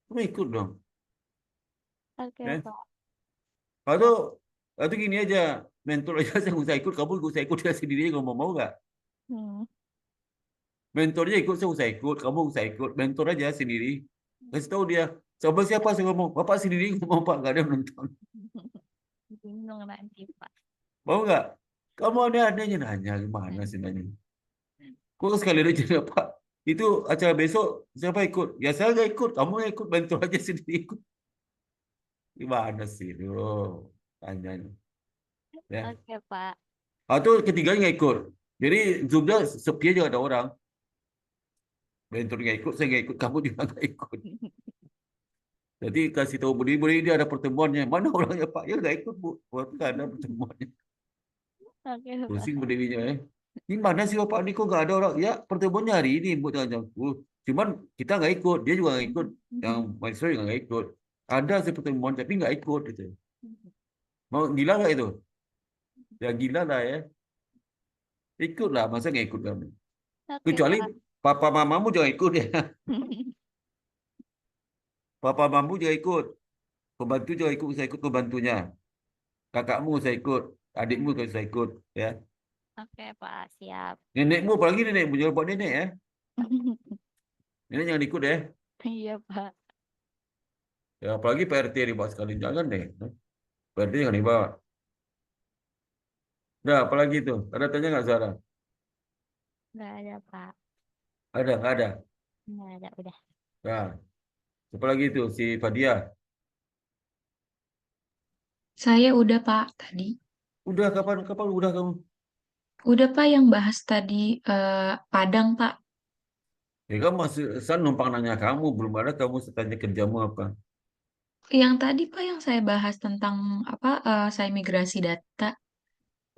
A: Kamu ikut dong.
E: oke,
A: Ya.
E: Pak.
A: Atau gini aja, mentor aja saya nggak usah ikut, kamu nggak usah ikut dia sendiri kalau mau nggak?
E: Hmm.
A: Mentornya ikut, saya nggak usah ikut, kamu nggak usah ikut, mentor aja sendiri. Kasih tahu dia, coba siapa saya ngomong, bapak sendiri ngomong pak nggak ada yang nonton,
E: Bingung nanti, Pak.
A: mau nggak? Kamu ada adanya nanya gimana sih nanya? Kok sekali aja pak? Itu acara besok siapa ikut? Ya saya nggak ikut, kamu nggak ikut, mentor aja sendiri ikut. Gimana sih, tanya ya.
E: Oke, Pak.
A: Atau ketiganya nggak ikut. Jadi Zoom-nya sepi aja ada orang. Mentor nggak ikut, saya nggak ikut, kamu juga nggak ikut. Jadi kasih tahu Budi dia ada pertemuannya. Mana orangnya Pak? Ya nggak ikut Bu. Waktu nggak ada pertemuannya.
E: Oke, Pak.
A: Pusing berdirinya ya. Ini mana sih Bapak ini kok nggak ada orang? Ya pertemuannya hari ini Bu jangan cuman kita nggak ikut, dia juga nggak ikut. Yang mahasiswa juga nggak ikut. Ada sih pertemuan tapi nggak ikut gitu. Mau gila nggak itu? Ya gila lah ya. Ikut lah, masa nggak ikut kamu?
E: Oke,
A: Kecuali
E: Pak.
A: papa mamamu jangan ikut ya. Papa mamamu jangan ikut. Pembantu juga ikut, saya ikut pembantunya. Kakakmu saya ikut, adikmu saya ikut, ya.
E: Oke, Pak. Siap.
A: Nenekmu, apalagi nenekmu, jangan buat nenek ya. Nenek jangan ikut ya.
E: Iya, Pak.
A: Ya, apalagi PRT dibawa sekali, jangan deh. PRT jangan dibawa. Nah, apalagi itu? Ada tanya nggak Zara?
E: Nggak ada, Pak.
A: Ada, nggak ada.
E: Nggak ada, udah.
A: Nah, apalagi itu si Fadia.
C: Saya udah Pak tadi.
A: Udah kapan udah kamu?
C: Udah Pak yang bahas tadi Padang Pak.
A: Ya kamu masih saya numpang nanya kamu, belum ada kamu tanya kerjamu apa.
C: Yang tadi Pak yang saya bahas tentang apa saya migrasi data.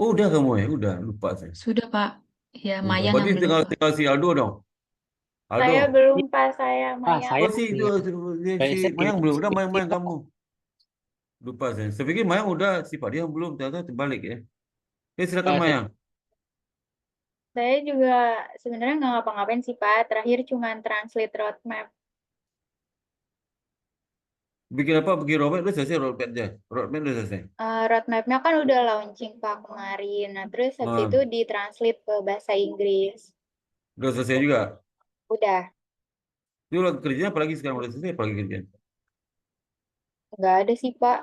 A: Oh, udah kamu ya, udah lupa saya.
C: Sudah Pak. Ya
A: Udah.
C: Mayang
A: Berarti
C: yang belum
A: tinggal
C: Pak.
A: tinggal si Aldo dong. Aldo.
G: Saya belum Pak, saya Maya.
F: Saya
A: Oh si itu si
F: saya
A: Mayang
F: kirim
A: belum, udah
F: skripsi,
A: Mayang
F: Pak.
A: kamu. Lupa saya. Saya pikir Mayang udah, si Fadia belum, ternyata terbalik ya. Silakan
F: Saya
A: Mayang.
G: Saya juga sebenarnya nggak ngapa-ngapain sih Pak. Terakhir cuma translate roadmap.
A: Bikin apa? Bikin roadmap udah selesai roadmapnya. Roadmap udah selesai.
G: Roadmapnya kan udah launching Pak kemarin. Nah terus habis
A: Ah,
G: itu ditranslate ke bahasa Inggris.
A: udah selesai juga.
G: Udah,
A: Itu lagi kerjanya apalagi sekarang udah selesai apalagi kerjanya.
G: nggak ada sih Pak.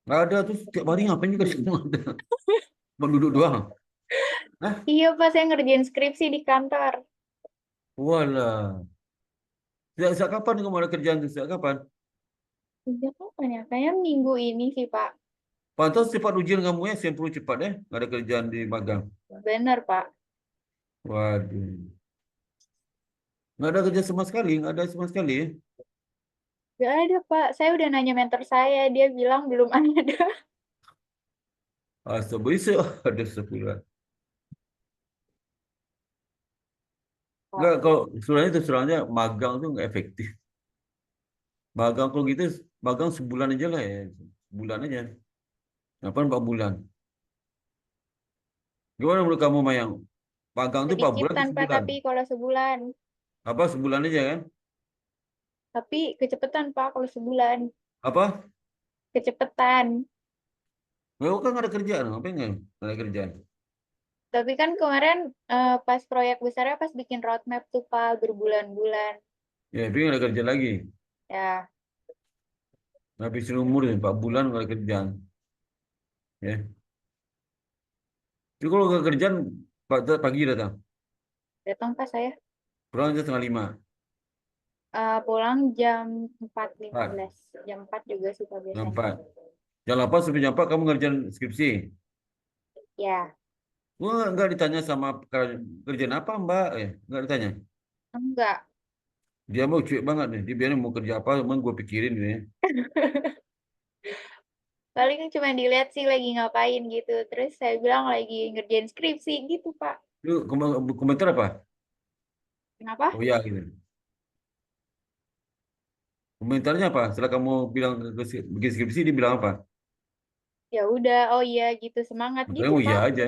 A: Nggak ada terus tiap hari ngapain juga semua ada. Mau duduk doang. Hah?
G: Iya Pak, saya ngerjain skripsi di kantor.
A: Walah. Sejak kapan kamu ada kerjaan tuh? Sejak kapan?
G: Sejak kapan ya? Kayaknya minggu ini sih Pak.
A: Pantas cepat ujian kamu ya, 90 cepat ya. Nggak ada kerjaan di magang.
G: Bener Pak.
A: Waduh. Nggak ada kerja sama sekali, nggak ada sama sekali ya.
G: Nggak ada Pak. Saya udah nanya mentor saya. Dia bilang belum ada.
A: Astagfirullah, ada sepulah. Enggak, kalau sebenarnya itu sebenarnya magang tuh nggak efektif. Magang kalau gitu, magang sebulan aja lah ya. Sebulan aja. Apa 4 bulan? Gimana menurut kamu, Mayang? Magang tuh 4 bulan atau
G: Kedikitan Pak,
A: sebulan?
G: tapi kalau sebulan.
A: Apa sebulan aja kan?
G: Tapi kecepatan Pak kalau sebulan.
A: Apa?
G: Kecepatan.
A: Nggak kan nggak ada kerjaan, ngapain nggak ada kerjaan?
G: Tapi kan kemarin pas proyek besarnya pas bikin roadmap tuh Pak berbulan-bulan.
A: Ya, tapi nggak ada kerja lagi.
G: Ya,
A: Ngabisin umur ya, 4 bulan nggak ada kerjaan. Ya. Itu kalau nggak kerjaan, pagi datang.
G: datang Pak saya.
A: Pulang aja setengah 5.
G: Pulang jam 4.15.
A: 4,
G: Jam 4 juga sih Pak
A: jam
G: biasanya.
A: 4. Jam 8 sampai jam 4 kamu ngerjain skripsi.
G: Ya,
A: Gua nggak ditanya sama kerjaan apa Mbak. Nggak ditanya.
G: enggak.
A: Dia mau cuek banget nih. Dia biarin mau kerja apa, emang gue pikirin ini.
G: Paling cuma dilihat sih lagi ngapain gitu. Terus saya bilang lagi ngerjain skripsi gitu, Pak.
A: Lu komentar apa?
G: Kenapa?
A: Oh ya gitu. Komentarnya apa? Setelah kamu bilang bikin skripsi, dia bilang apa?
G: Ya udah, oh iya gitu, semangat
A: Makanya
G: gitu,
A: oh iya
G: Pak.
A: aja.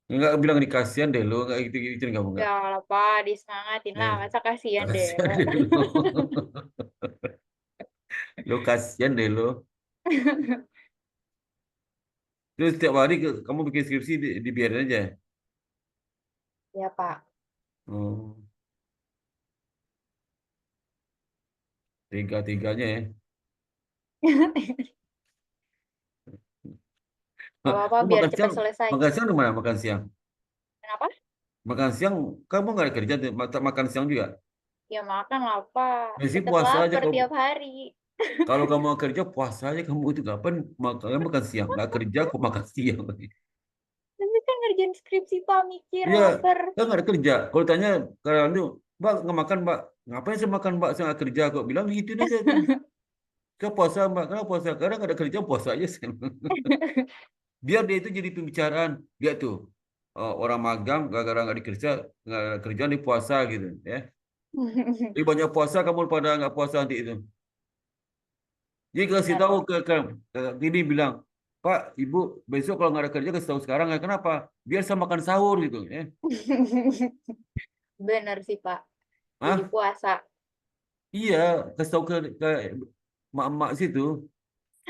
A: Enggak bilang di kasihan deh lo, enggak gitu-gitu kamu enggak.
G: Ya lah, Pak, disemangatin lah.
A: Ya,
G: Masa kasihan deh.
A: kasihan deh lo. Lo kasihan deh lo. Terus setiap hari kamu bikin skripsi dibiarin aja.
G: Ya, Pak.
A: Oh, tiga-tiganya ya.
G: Gak apa-apa,
A: Lu
G: biar
A: makan
G: cepat
A: siang,
G: selesai.
A: makan siang di mana makan siang?
G: Kenapa?
A: Makan siang, kamu nggak ada kerja, makan siang juga.
G: Ya makan lah, Pak.
A: Biasanya
G: Tetap
A: puasa aja
G: lapar
A: kalau
G: tiap hari.
A: kalau kamu kerja puasa aja kamu itu kapan makan siang? Nggak kerja kok makan siang lagi.
G: Tapi kan ngerjain skripsi, Pak, mikir,
A: Iya,
G: lapar.
A: kan nggak ada kerja. Kalau tanya kalau itu, Mbak nggak makan Mbak, ngapain saya makan Mbak? Saya nggak kerja kok. Bilang gitu aja tuh. Saya puasa Mbak, kenapa puasa? Karena nggak ada kerja puasa aja. Biar dia itu jadi pembicaraan. Dia tuh orang magang gara-gara nggak dikerja, nggak ada kerjaan di puasa gitu ya. Jadi banyak puasa kamu pada nggak puasa nanti itu. Jadi kasih
G: Benar,
A: tahu
G: Pak.
A: ke ini bilang, Pak, Ibu, besok kalau nggak ada kerja kasih tahu sekarang ya. Kenapa? Biar saya makan sahur gitu ya.
G: Benar sih, Pak. Jadi
A: Hah?
G: puasa.
A: Iya, kasih tahu ke mak-mak situ.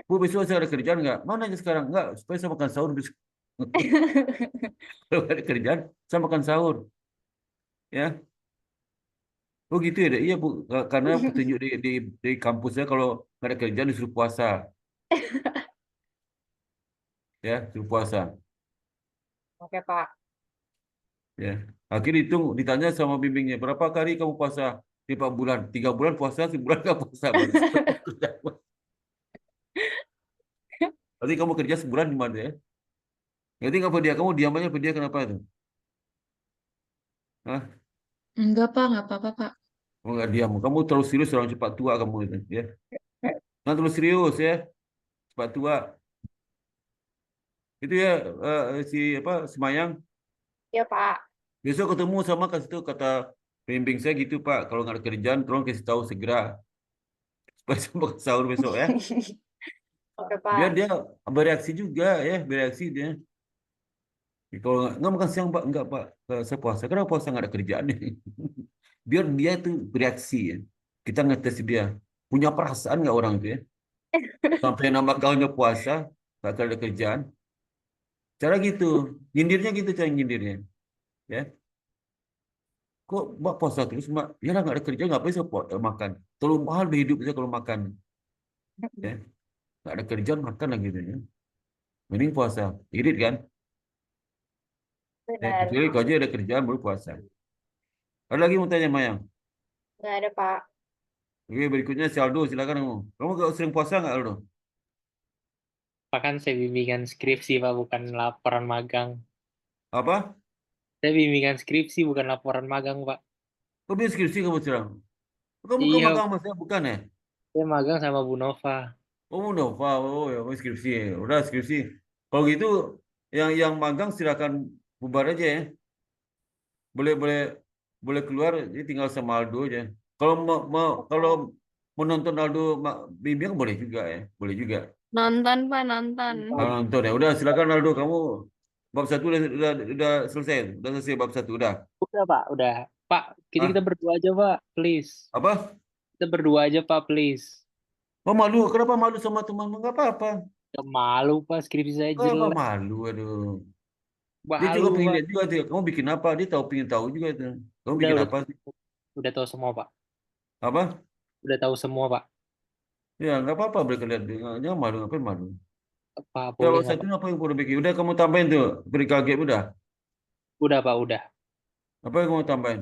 A: Bu, besok saya ada kerjaan nggak? Mana aja sekarang? Nggak, supaya saya makan sahur besok. Kalau nggak ada kerjaan, saya makan sahur. Ya, oh gitu ya, Dek? Iya Bu, karena petunjuk di kampusnya kalau nggak ada kerjaan disuruh puasa, ya, suruh puasa.
G: Oke, Pak.
A: Ya, akhirnya ditanya sama bimbingnya, berapa kali kamu puasa? 4 bulan, 3 bulan puasa, sebulan nggak puasa. Baru kerja. Nanti kamu kerja sebulan di mana ya? Nanti ngapa dia? Kamu diam aja, apa dia kenapa itu? Hah?
C: Enggak, Pak, nggak apa-apa, Pak.
A: Oh, nggak diam. Kamu terlalu serius orang cepat tua kamu itu, ya. Nah, terlalu serius ya, cepat tua. Itu ya si apa Semayang.
G: Ya, Pak.
A: Besok ketemu sama kasih tahu kata pembimbing saya gitu Pak. Kalau nggak ada kerjaan, tolong kasih tahu segera supaya saya makan sahur besok ya.
G: Oke,
A: Biar
G: Pak.
A: dia bereaksi juga ya, bereaksi dia. Kalau nggak makan siang Pak, enggak Pak, saya puasa. Kenapa puasa nggak ada kerjaan? Biar dia itu bereaksi ya. Kita ngetes dia. Punya perasaan nggak orang itu ya? Sampai nama kaunya puasa, nggak ada kerjaan. Cara gitu, nyindirnya gitu cara nyindirnya. Ya, kok Mbak puasa terus Mbak? Ya lah nggak ada kerja, ngapain saya makan? Terlalu mahal deh hidup saya kalau makan. Ya, nggak ada kerjaan makan lagi gitu ya. Mending puasa, irit kan? Ya,
G: Benar.
A: kecuali kau aja ada kerjaan baru puasa. Ada lagi mau tanya Mayang?
G: Nggak ada, Pak.
A: Oke, berikutnya si Aldo, silakan kamu. Kamu gak sering puasa nggak Aldo?
F: Pak kan saya bimbingan skripsi, Pak, bukan laporan magang.
A: Apa?
F: Saya bimbingan skripsi, bukan laporan magang, Pak.
A: Kau bikin skripsi kamu sekarang? Kamu bukan
F: Iya,
A: magang sama saya, bukan ya?
F: saya magang sama Bu Nova.
A: Oh, Nova, oh ya, kamu skripsi. Udah skripsi. Kalau gitu, yang magang silakan bubar aja ya. Boleh boleh boleh keluar, jadi tinggal sama Aldo aja. Kalau kalau mau nonton Aldo bimbing boleh juga ya, boleh juga.
D: Nonton, Pak, nonton.
A: Kalau nonton ya, udah silakan Aldo, kamu bab 1 udah selesai, udah selesai bab 1 udah.
F: Udah, Pak, udah. Pak, kita
A: Ah,
F: berdua aja, Pak, please.
A: apa?
F: Kita berdua aja, Pak, please.
A: Oh malu, kenapa malu sama teman? Enggak apa-apa.
F: Ya, malu, Pak, skripsi saya
A: Apa
F: jelek.
A: malu, aduh. Dia juga
F: Malu,
A: pengen
F: Pak.
A: lihat juga tuh, kamu bikin apa? Dia pengen tahu juga tuh. Kamu
F: Udah,
A: bikin
F: udah,
A: apa sih?
F: udah tahu semua, Pak.
A: Apa?
F: Udah tahu semua, Pak.
A: Ya, nggak apa-apa mereka lihat. Jangan malu, ngapain malu?
F: Pak,
A: Ya,
F: boleh
A: bab
F: nggak,
A: 1
F: Pak?
A: apa yang udah bikin? Udah kamu tambahin tuh, beri kaget udah.
F: Udah, Pak, udah.
A: Apa yang kamu tambahin?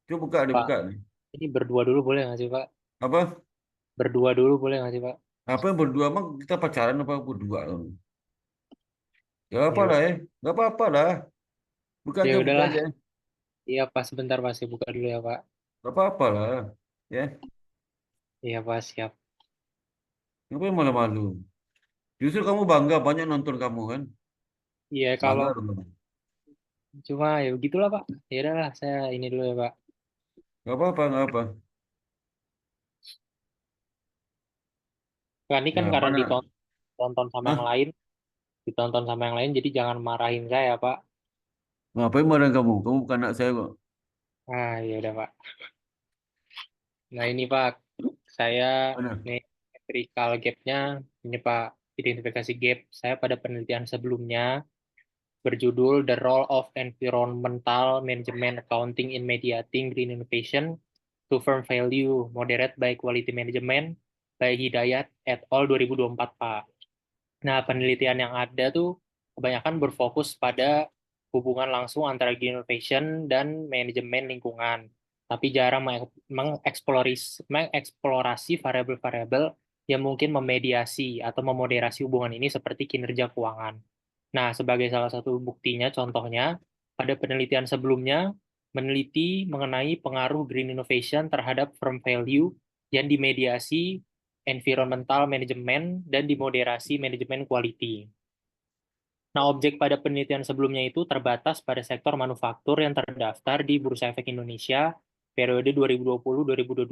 A: Coba buka,
F: Pak,
A: dibuka.
F: ini berdua dulu boleh nggak sih, Pak?
A: Apa?
F: Berdua dulu boleh nggak sih, Pak?
A: Apa yang berdua? Emang kita pacaran apa berdua? Gak apa
F: Ya,
A: lah ya. Gak apa-apa lah. Buka
F: ya
A: aja, buka
F: udahlah.
A: aja.
F: Iya Pak, sebentar Pak, saya buka dulu ya Pak.
A: Gak apa-apa lah. Ya,
F: Iya Pak, siap.
A: ngapain malu-malu? Justru kamu bangga banyak nonton kamu kan?
F: Iya kalau
A: Bangga dong.
F: cuma ya begitulah Pak. Ya udahlah, saya ini dulu ya Pak.
A: Gak apa-apa, gak apa.
F: Nah, ini kan
A: Nah,
F: karena
A: mana?
F: ditonton sama yang
A: Hah?
F: lain, jadi jangan marahin saya Pak.
A: Ngapain marah kamu? Kamu bukan anak saya kok.
F: Ah, ya udah Pak. Nah ini Pak, saya
A: Mana?
F: nih empirical gap-nya ini Pak, identifikasi gap saya pada penelitian sebelumnya berjudul The Role of Environmental Management Accounting in Mediating Green Innovation to Firm Value, Moderate by Quality Management by Hidayat et al. 2024 Pak. Nah penelitian yang ada tuh kebanyakan berfokus pada hubungan langsung antara green innovation dan manajemen lingkungan, tapi jarang mengeksplorasi variabel-variabel yang mungkin memediasi atau memoderasi hubungan ini seperti kinerja keuangan. Nah, sebagai salah satu buktinya, contohnya, pada penelitian sebelumnya, meneliti mengenai pengaruh green innovation terhadap firm value yang dimediasi environmental management dan dimoderasi manajemen quality. Nah, objek pada penelitian sebelumnya itu terbatas pada sektor manufaktur yang terdaftar di Bursa Efek Indonesia periode 2020-2022.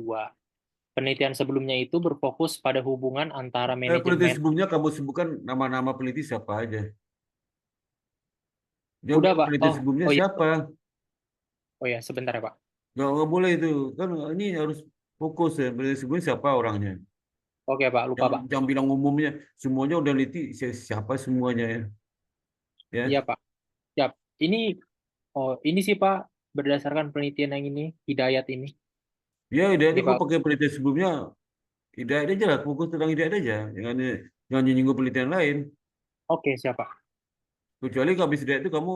F: Penelitian sebelumnya itu berfokus pada hubungan antara
A: Peneliti
F: manajemen.
A: sebelumnya kamu sebutkan nama-nama peneliti siapa aja. Yang
F: Udah, Pak.
A: peneliti sebelumnya
F: Oh iya.
A: siapa?
F: Oh ya, sebentar ya, Pak.
A: Nggak boleh itu. Kan ini harus fokus ya. Peneliti sebelumnya siapa orangnya.
F: Oke, Pak. Lupa, Pak.
A: Jangan bilang umumnya. Semuanya udah teliti. Siapa semuanya ya. Ya.
F: Iya, Pak. Siap. Ini sih, Pak, berdasarkan penelitian yang ini, Hidayat ini.
A: Ya, Hidayat
F: Ini,
A: kok
F: Pak.
A: pakai penelitian sebelumnya. Hidayat aja lah. Fokus tentang Hidayat aja. Jangan nyinggung penelitian lain.
F: Oke, siapa?
A: Kecuali kalau habis Hidayat itu kamu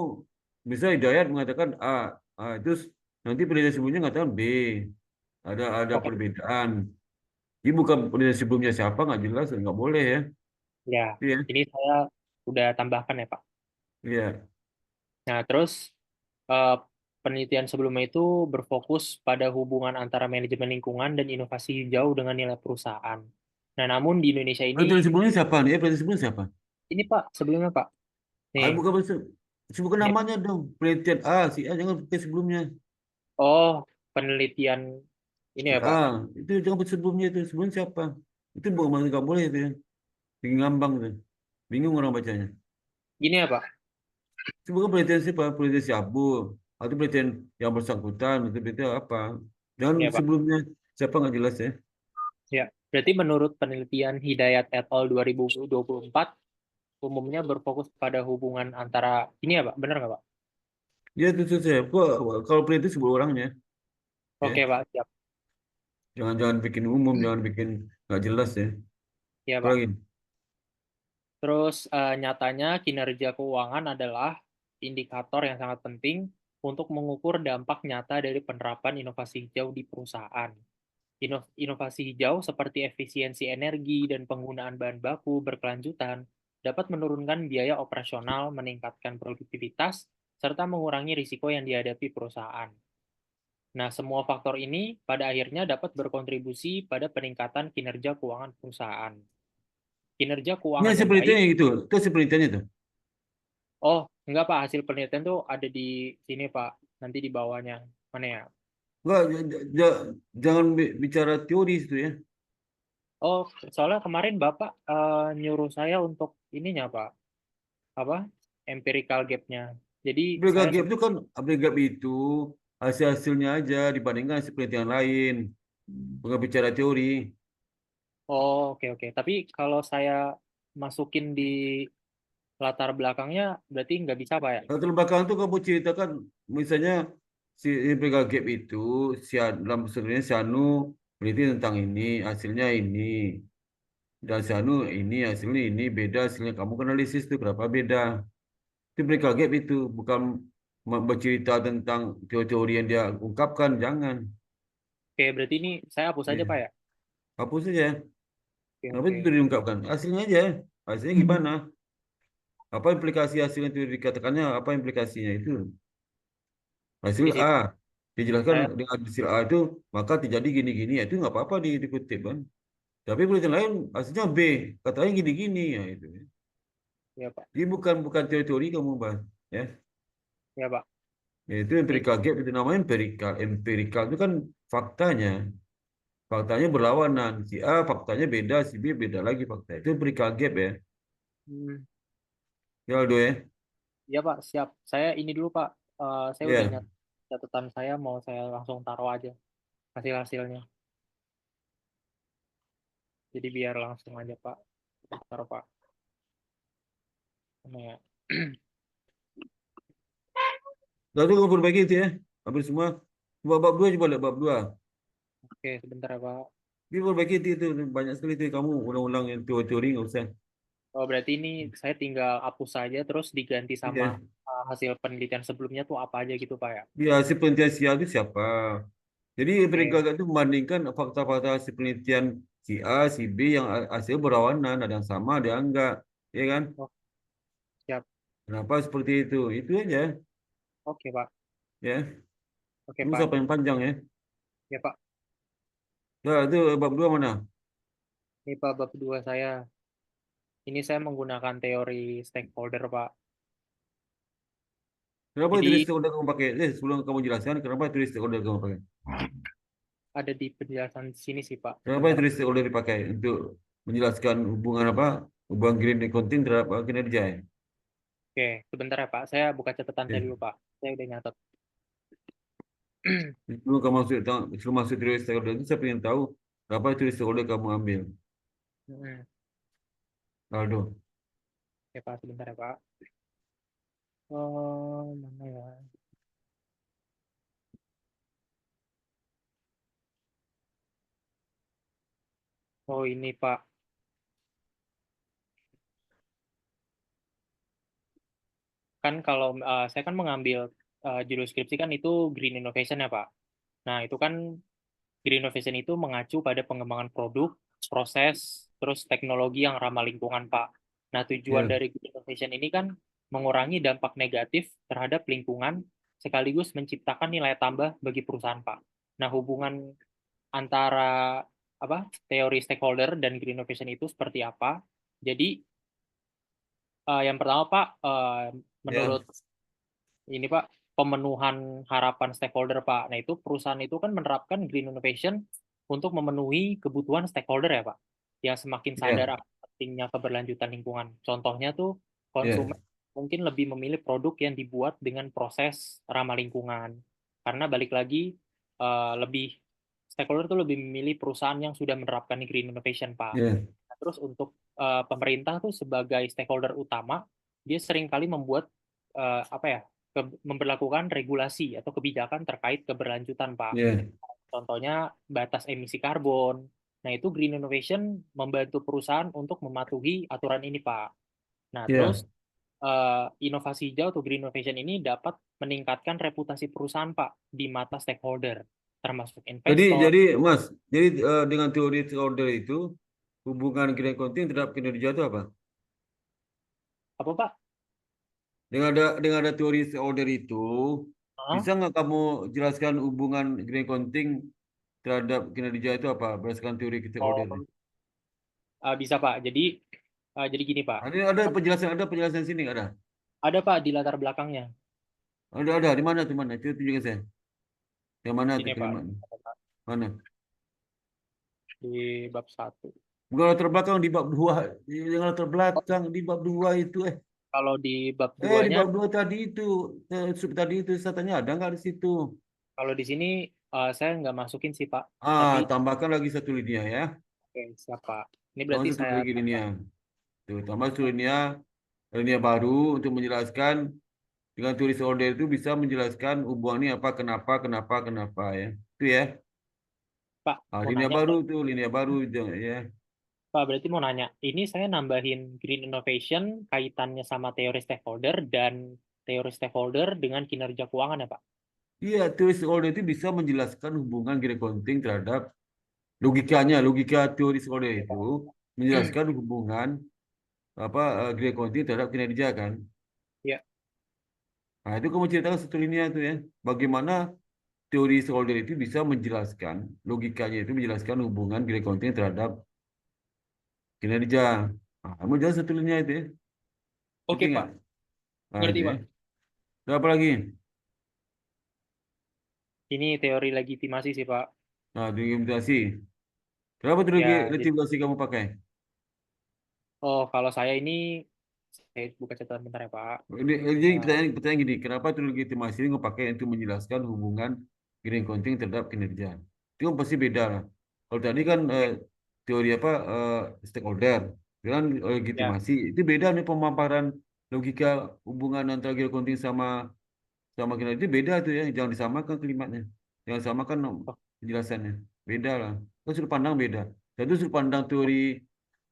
A: bisa Hidayat mengatakan A. Terus nanti penelitian sebelumnya mengatakan B. Ada
F: Oke.
A: perbedaan. Ini bukan penelitian sebelumnya siapa, nggak jelas, nggak boleh ya.
F: Ya,
A: Iya,
F: ini saya udah tambahkan ya, Pak.
A: iya.
F: Nah, terus eh, penelitian sebelumnya itu berfokus pada hubungan antara manajemen lingkungan dan inovasi hijau dengan nilai perusahaan. Nah, namun di Indonesia
A: Penelitian
F: ini,
A: sebelumnya siapa nih? Penelitian sebelumnya siapa?
F: ini Pak, sebelumnya Pak. Nih,
A: Bukan sebutkan
F: ini,
A: namanya dong. Penelitian A, si A jangan pakai sebelumnya.
F: oh, penelitian ini
A: Si
F: ya
A: A,
F: Pak.
A: itu jangan pakai sebelumnya itu. Sebelumnya siapa? Itu bukan nggak boleh itu ya. Bikin ngambang tuh. Bingung orang bacanya.
F: Gini ya Pak.
A: Itu bukan penelitian siapa? Penelitian si Abu. Atau penelitian yang bersangkutan. Itu penelitian apa? Jangan
F: Ini ya Pak.
A: sebelumnya. Siapa nggak jelas ya.
F: Ya, berarti menurut penelitian Hidayat et al. 2024, umumnya berfokus pada hubungan antara, ini ya Pak, benar nggak Pak?
A: Ya itu saya. Kalau penelitian sebut orangnya. Ya.
F: Oke Pak, siap.
A: Jangan bikin umum. Jangan bikin nggak jelas ya.
F: Ya
A: Apa
F: Pak.
A: lagi?
F: Terus nyatanya kinerja keuangan adalah indikator yang sangat penting untuk mengukur dampak nyata dari penerapan inovasi hijau di perusahaan. Inovasi hijau seperti efisiensi energi dan penggunaan bahan baku berkelanjutan dapat menurunkan biaya operasional, meningkatkan produktivitas, serta mengurangi risiko yang dihadapi perusahaan. Nah, semua faktor ini pada akhirnya dapat berkontribusi pada peningkatan kinerja keuangan perusahaan. Kinerja
A: Ini
F: keuangan
A: hasil
F: yang baik.
A: penelitiannya gitu. Itu hasil penelitiannya tuh.
F: Oh, enggak Pak, hasil penelitian tuh ada di sini Pak, nanti di bawahnya. Mana ya?
A: Enggak, jangan bicara teori itu ya.
F: Oh, soalnya kemarin Bapak nyuruh saya untuk ininya Pak, apa? Empirical gap-nya. Jadi
A: Agregat
F: saya
A: gap itu kan agregat itu hasil-hasilnya aja dibandingkan hasil penelitian lain. Bukan bicara teori.
F: oh oke. Tapi kalau saya masukin di latar belakangnya berarti nggak bisa Pak ya?
A: Latar belakang itu kamu ceritakan misalnya si agregat gap itu dalam sebenarnya si Anu peneliti tentang ini, hasilnya ini. Dan si Anu ini hasilnya ini beda hasilnya kamu kan analisis itu berapa beda. Itu agregat gap itu bukan bercerita tentang teori-teori yang dia ungkapkan, jangan.
F: Oke, berarti ini saya hapus aja Pak
A: Ya.
F: ya?
A: Hapus saja. Kenapa
F: Oke.
A: itu diungkapkan? Hasilnya aja. Hasilnya gimana? Apa implikasi hasil yang itu dikatakannya? Apa implikasinya itu? Hasil
F: Di situ
A: A. Dijelaskan
F: saya,
A: dengan hasil A itu maka terjadi gini-gini. Ya, itu nggak apa-apa dikutip kan. Tapi penelitian lain hasilnya B. Katanya gini-gini. Ya, itu.
F: ya Pak,
A: Jadi bukan teori kamu bahas. Ya.
F: ya Pak.
A: Ya, itu
F: Ini
A: empirical gap itu namanya empirical. Empirical itu kan faktanya. Faktanya berlawanan. Si A faktanya beda, si B beda lagi fakta. Itu empirical gap ya.
F: hmm,
A: Ya Aldo ya.
F: ya Pak, siap. Saya ini dulu Pak. Saya udah
A: Ya.
F: nyatet catatan saya, mau saya langsung taruh aja hasil-hasilnya. Jadi biar langsung aja Pak. Taruh Pak. Mana ya?
A: Lalu kamu perbaiki itu ya. Hampir semua. Bab 2 coba lihat bab 2.
F: Oke, sebentar ya Pak.
A: Ini perbaiki itu banyak sekali itu kamu ulang-ulang yang teori-teori nggak usah.
F: Oh, berarti ini saya tinggal hapus saja terus diganti sama
A: Iya.
F: hasil penelitian sebelumnya tuh apa aja gitu Pak ya?
A: Ya, hasil penelitian si A itu siapa? Jadi empirical
F: Oke,
A: gap itu membandingkan fakta-fakta hasil penelitian si A, si B yang hasil berlawanan, ada yang sama, ada yang enggak, ya kan?
F: oh, siap.
A: Kenapa seperti itu? Itu aja,
F: Oke Pak.
A: ya.
F: Oke
A: Itu
F: Pak.
A: siapa yang panjang ya?
F: Ya Pak.
A: Ya, itu bab 2 mana?
F: Ini Pak bab 2 saya. Ini saya menggunakan teori stakeholder Pak.
A: Kenapa itu
F: Jadi
A: stakeholder kamu pakai? Sebelum kamu jelaskan, kenapa itu stakeholder kamu pakai?
F: ada di penjelasan sini sih Pak.
A: Kenapa
F: Sebentar.
A: itu stakeholder dipakai untuk menjelaskan hubungan apa? Hubungan green accounting terhadap kinerja ya?
F: Oke, sebentar ya Pak. Saya buka catatan saya
A: Ya.
F: dulu Pak. Saya udah nyatet.
A: Sebelum kamu masuk teori stakeholder itu, saya ingin tahu kenapa teori stakeholder kamu ambil.
F: Hmm,
A: Aldo.
F: Oke Pak, sebentar ya Pak. Oh, mana ya? Oh, ini Pak. Kan kalau saya kan mengambil judul skripsi kan itu Green Innovation ya Pak. Nah, itu kan Green Innovation itu mengacu pada pengembangan produk, proses, terus teknologi yang ramah lingkungan, Pak. Nah, tujuan
A: Ya.
F: dari Green Innovation ini kan mengurangi dampak negatif terhadap lingkungan sekaligus menciptakan nilai tambah bagi perusahaan, Pak. Nah, hubungan antara teori stakeholder dan Green Innovation itu seperti apa? Jadi, yang pertama, Pak, menurut ini Pak, pemenuhan harapan stakeholder Pak. Nah itu perusahaan itu kan menerapkan green innovation untuk memenuhi kebutuhan stakeholder ya Pak, yang semakin sadar
A: Ya.
F: akan pentingnya keberlanjutan lingkungan. Contohnya tuh
A: Ya.
F: konsumen mungkin lebih memilih produk yang dibuat dengan proses ramah lingkungan. Karena balik lagi lebih stakeholder tuh lebih memilih perusahaan yang sudah menerapkan green innovation Pak.
A: Ya.
F: Nah, terus untuk pemerintah tuh sebagai stakeholder utama, dia seringkali membuat memberlakukan regulasi atau kebijakan terkait keberlanjutan, Pak.
A: Ya.
F: Contohnya batas emisi karbon. Nah, itu Green Innovation membantu perusahaan untuk mematuhi aturan ini, Pak. Nah,
A: Ya.
F: terus inovasi hijau atau Green Innovation ini dapat meningkatkan reputasi perusahaan, Pak, di mata stakeholder, termasuk
A: Jadi,
F: investor.
A: Mas, dengan teori stakeholder itu, hubungan green accounting terhadap kinerja itu apa?
F: Apa, Pak?
A: Dengan ada teori stakeholder itu,
F: Hah?
A: bisa nggak kamu jelaskan hubungan green accounting terhadap kinerja itu apa berdasarkan teori stakeholder ini?
F: Oh, bisa, Pak. Jadi gini, Pak.
A: Ada penjelasan sini nggak ada?
F: Ada, Pak, di latar belakangnya.
A: Ada di mana tuh mana? Itu tunjukkan saya. Yang mana tuh
F: Ini, Pak.
A: kalimat? Mana?
F: Di bab 1.
A: Bukan latar belakang di bab 2. Yang latar belakang di bab 2 itu
F: Kalau di bab
A: di
F: 2-nya,
A: bab 2 tadi itu sub tadi itu saya tanya ada nggak di situ?
F: kalau di sini saya nggak masukin sih, Pak. Tapi,
A: Tambahkan lagi satu linia ya.
F: oke, siap, Pak. Ini
A: Tambah
F: berarti
A: satu
F: saya
A: lagi linia. Tuh, tambah satu linia baru untuk menjelaskan dengan tulis order itu bisa menjelaskan hubungan ini apa, kenapa ya. Itu ya.
F: Pak, mau
A: Linia
F: nanya,
A: baru
F: Pak.
A: tuh, linia baru ya.
F: Pak, berarti mau nanya. Ini saya nambahin green innovation kaitannya sama teori stakeholder dan teori stakeholder dengan kinerja keuangan ya, Pak?
A: Iya, tulis order itu bisa menjelaskan hubungan green accounting terhadap logika teori order
F: Oke,
A: itu
F: Pak.
A: menjelaskan hubungan green accounting terhadap kinerja kan.
F: Ya,
A: Nah, itu kamu ceritakan satu linia itu ya. Bagaimana teori stakeholder itu bisa menjelaskan, logikanya itu menjelaskan hubungan nilai konten terhadap kinerja. Nah, kamu jelas satu linia itu ya. Ngerti
F: Oke,
A: nggak?
F: Pak.
A: Nah, itu
F: Ngerti,
A: ya.
F: Pak.
A: Ada apa lagi?
F: Ini teori legitimasi sih, Pak.
A: Nah, legitimasi. Kenapa tuh
F: Ya,
A: legitimasi kamu pakai?
F: kalau saya ini, saya buka catatan bentar ya, Pak.
A: Jadi
F: Eh,
A: pertanyaan gini, kenapa tuh legitimasi ini nggak pakai untuk menjelaskan hubungan green accounting terhadap kinerja? Itu kan pasti beda lah. Kalau tadi kan teori apa stakeholder, kan
F: ya,
A: legitimasi itu beda nih pemaparan logika hubungan antara green accounting sama sama kinerja itu beda tuh ya, jangan disamakan kalimatnya, jangan samakan
F: oh,
A: penjelasannya, beda lah. Kan sudut pandang beda. Satu sudut pandang teori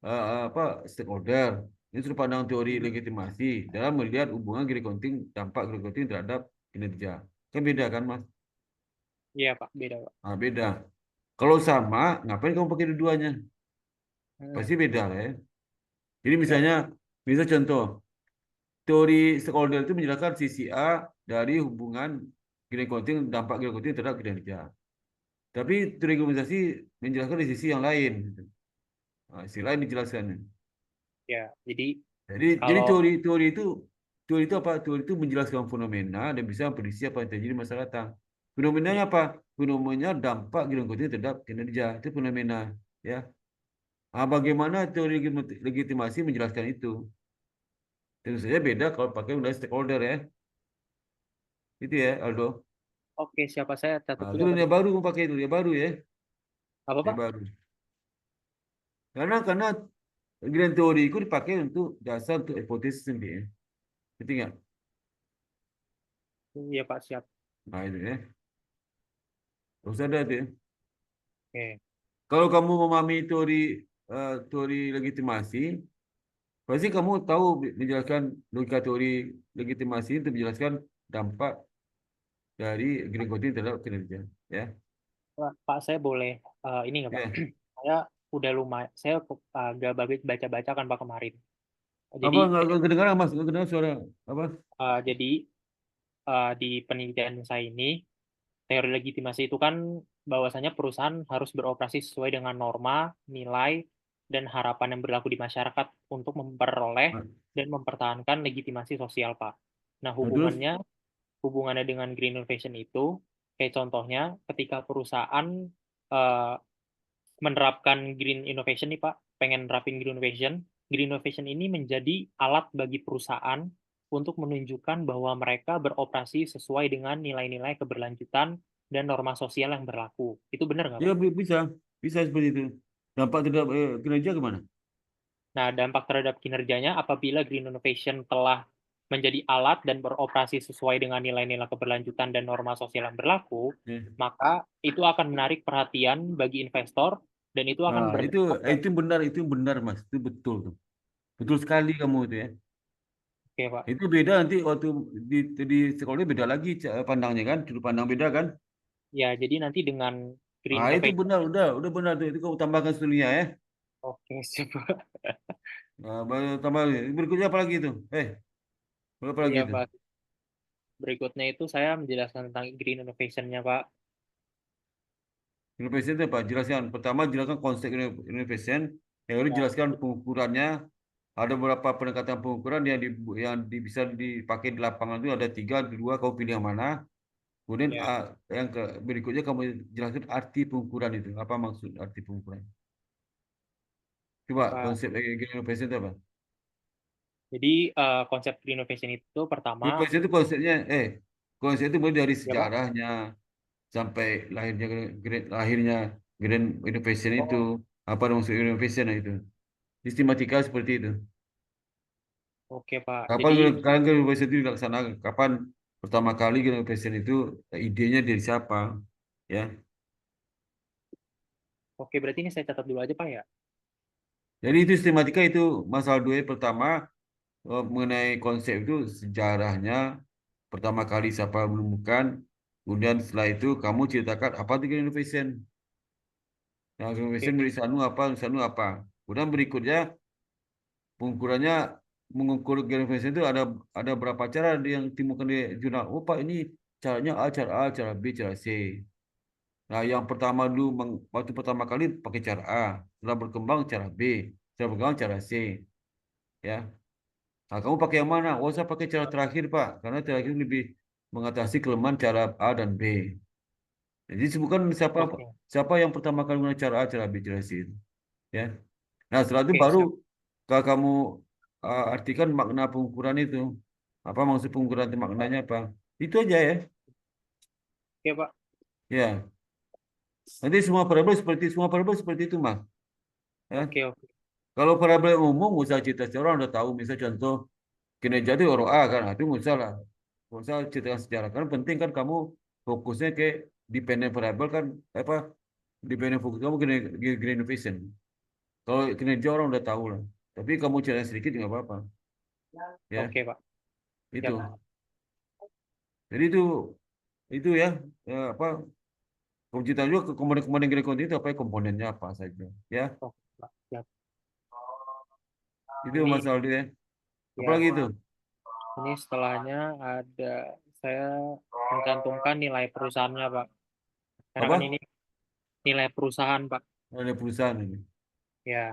A: apa stakeholder, ini sudut pandang teori legitimasi dalam melihat hubungan green accounting, dampak green accounting terhadap kinerja. Kan beda kan, Mas?
F: iya, Pak, beda, Pak.
A: Nah, beda. Kalau sama, ngapain kamu pakai dua-duanya?
F: Hmm,
A: Pasti beda lah ya. Jadi
F: ya,
A: misal contoh, teori stakeholder itu menjelaskan sisi A dari hubungan green accounting, dampak green accounting terhadap kinerja. Tapi teori organisasi menjelaskan di sisi yang lain, gitu. Nah, sisi lain dijelaskannya.
F: ya. Jadi
A: Jadi
F: kalau
A: teori itu apa? Teori itu menjelaskan fenomena dan bisa memprediksi apa yang terjadi di masa datang. Fenomenanya apa? Fenomena dampak green accounting terhadap kinerja. Itu fenomena, ya. Nah, bagaimana teori legitimasi menjelaskan itu? Tentu saja beda kalau pakai undang stakeholder ya. Itu ya, Aldo.
F: oke, siapa saya catat
A: Nah,
F: dulu
A: itu
F: apa
A: dia
F: tuh?
A: baru mau pakai itu, dia baru ya.
F: Apa,
A: Dia
F: Pak?
A: baru. Karena grand teori itu dipakai untuk dasar untuk hipotesis sendiri. Ngerti nggak?
F: Iya, Pak, siap.
A: Nah itu ya. Harus ada itu ya.
F: Oke.
A: Kalau kamu memahami teori legitimasi, pasti kamu tahu menjelaskan logika teori legitimasi untuk menjelaskan dampak dari green coding terhadap kinerja. Ya,
F: Pak, saya boleh ini nggak, Pak?
A: ya.
F: Saya udah lumayan, saya agak baca-baca kan, Pak, kemarin.
A: Apa
F: Jadi,
A: nggak kedengaran Mas? Nggak kedengaran suara apa?
F: jadi di penelitian saya ini, teori legitimasi itu kan bahwasanya perusahaan harus beroperasi sesuai dengan norma, nilai, dan harapan yang berlaku di masyarakat untuk memperoleh
A: Nah,
F: dan mempertahankan legitimasi sosial, Pak. Nah,
A: terus
F: hubungannya dengan green innovation itu, kayak contohnya ketika perusahaan eh, menerapkan green innovation nih, Pak, pengen nerapin green innovation ini menjadi alat bagi perusahaan untuk menunjukkan bahwa mereka beroperasi sesuai dengan nilai-nilai keberlanjutan dan norma sosial yang berlaku. Itu benar nggak,
A: ya
F: Pak?
A: bisa seperti itu. Dampak terhadap kinerja gimana?
F: Nah, dampak terhadap kinerjanya apabila green innovation telah menjadi alat dan beroperasi sesuai dengan nilai-nilai keberlanjutan dan norma sosial yang berlaku,
A: Ya.
F: maka itu akan menarik perhatian bagi investor dan itu
A: Nah,
F: akan berdampak
A: itu benar Mas, itu betul tuh. Betul sekali kamu itu ya.
F: oke, Pak.
A: Itu beda nanti waktu di di sekolah beda lagi pandangnya kan, sudut pandang beda kan.
F: Ya, jadi nanti dengan green
A: Ah itu
F: innovation,
A: benar, udah benar tuh. Itu kamu tambahkan studinya ya.
F: oke, siap, Pak.
A: Nah, baru tambah berikutnya apa lagi itu? Apa lagi
F: Iya,
A: itu?
F: Pak. Berikutnya itu saya menjelaskan tentang green innovation-nya, Pak.
A: Innovation itu apa? Jelaskan. Pertama jelaskan konsep innovation. Yang kedua
F: Ya,
A: jelaskan pengukurannya. Ada beberapa pendekatan pengukuran bisa dipakai di lapangan itu ada tiga, dua. Kau pilih yang mana? Kemudian
F: ya,
A: berikutnya kamu jelaskan arti pengukuran itu. Apa maksud arti pengukuran? Coba
F: Pak.
A: konsep green innovation itu apa?
F: Jadi konsep green innovation itu pertama,
A: Innovation itu konsep itu mulai dari
F: ya, Pak.
A: sejarahnya sampai lahirnya Grand Innovation itu
F: Oh,
A: apa maksud innovation itu sistematika seperti itu.
F: oke, Pak.
A: Kapan
F: Jadi,
A: Grand Innovation itu dilaksanakan? Kapan pertama kali Grand Innovation itu idenya dari siapa? Ya,
F: oke, berarti ini saya catat dulu aja, Pak, ya.
A: jadi itu sistematika itu masalah dua pertama mengenai konsep itu sejarahnya pertama kali siapa menemukan, kemudian setelah itu kamu ceritakan apa itu Grand Innovation. Yang
F: Oke,
A: innovation dari sanu apa. Kemudian berikutnya pengukurannya mengukur generation itu ada berapa cara yang ditemukan di jurnal. Oh Pak, ini caranya A, cara B, cara C. Nah, yang pertama dulu waktu pertama kali pakai cara A, setelah berkembang cara B, setelah berkembang cara C, ya. Nah, kamu pakai yang mana? Oh, saya pakai cara terakhir, Pak, karena terakhir lebih mengatasi kelemahan cara A dan B. Jadi bukan siapa
F: Oke,
A: siapa yang pertama kali menggunakan cara A, cara B, cara C, itu, ya. Nah, setelah itu
F: oke,
A: baru
F: siap.
A: kalau kamu artikan makna pengukuran itu. Apa maksud pengukuran itu, maknanya apa? Itu aja ya.
F: Oke, Pak.
A: Ya. Nanti semua variabel seperti itu, Mas. Ya.
F: Oke, oke.
A: Kalau variabel umum, nggak usah cerita secara orang udah tahu. Misal contoh kinerja itu huruf A kan, nah, itu nggak usah lah. Nggak usah ceritakan sejarah. Kan penting kan kamu fokusnya ke dependent variable kan, apa? Dependent fokus kamu green innovation. Kalau kinerja orang udah tahu lah. Tapi kamu cerita sedikit nggak apa-apa. Ya,
F: Oke, Pak.
A: itu.
F: Siap.
A: Jadi itu ya, apa? Kamu cerita juga ke komponen-komponen green content itu apa ya, komponennya apa saja. Ya,
F: Oke, Pak. Siap.
A: itu
F: Ini
A: Mas Aldi ya.
F: ya,
A: Apalagi itu?
F: ini setelahnya ada saya mencantumkan nilai perusahaannya, Pak. Karena kan
A: Apa?
F: ini nilai perusahaan, Pak.
A: Ada perusahaan ini.
F: Ya.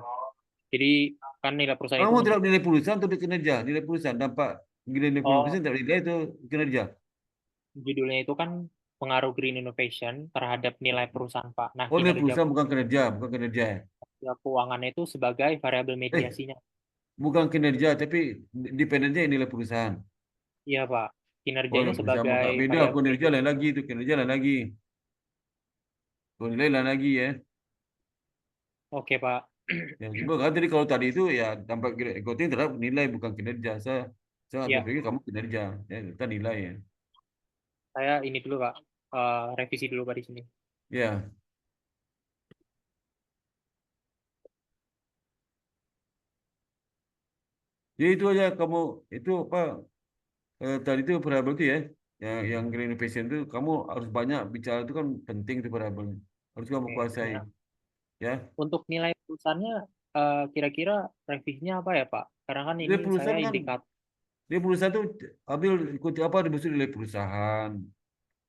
F: Jadi kan nilai perusahaan itu
A: Kamu tidak nilai perusahaan atau kinerja? Nilai perusahaan dampak nilai
F: oh,
A: perusahaan tidak nilai itu kinerja.
F: judulnya itu kan pengaruh green innovation terhadap nilai perusahaan, Pak. Nah,
A: Oh, nilai
F: kinerja
A: perusahaan bukan kinerja ya.
F: keuangan itu sebagai variabel
A: Eh,
F: mediasinya.
A: bukan kinerja tapi dependennya nilai perusahaan.
F: Iya, Pak.
A: Oh,
F: Kinerjanya
A: nilai perusahaan
F: sebagai
A: beda.
F: variabel
A: Kinerja
F: mediasi.
A: lain lagi itu, kinerja lain lagi. Nilai lain lagi ya.
F: Oke, Pak.
A: Yang coba kan tadi kalau tadi itu ya dampak ekonomi terhadap nilai bukan kinerja. Saya nggak
F: Ya,
A: berpikir kamu kinerja. Ya, kita nilai ya.
F: saya ini dulu, Pak. Revisi dulu, Pak, di sini.
A: Ya. Jadi itu aja kamu itu apa tadi itu variabel itu ya. Yang green innovation itu kamu harus banyak bicara itu kan penting itu variabelnya. Harus kamu
F: Oke.
A: kuasai
F: Nah,
A: ya.
F: untuk nilai perusahaannya, kira-kira revisinya apa ya, Pak? Karena kan ini
A: Nilai
F: saya
A: perusahaan kan
F: indikat.
A: nilai perusahaan itu ambil ikuti apa dimaksud nilai perusahaan.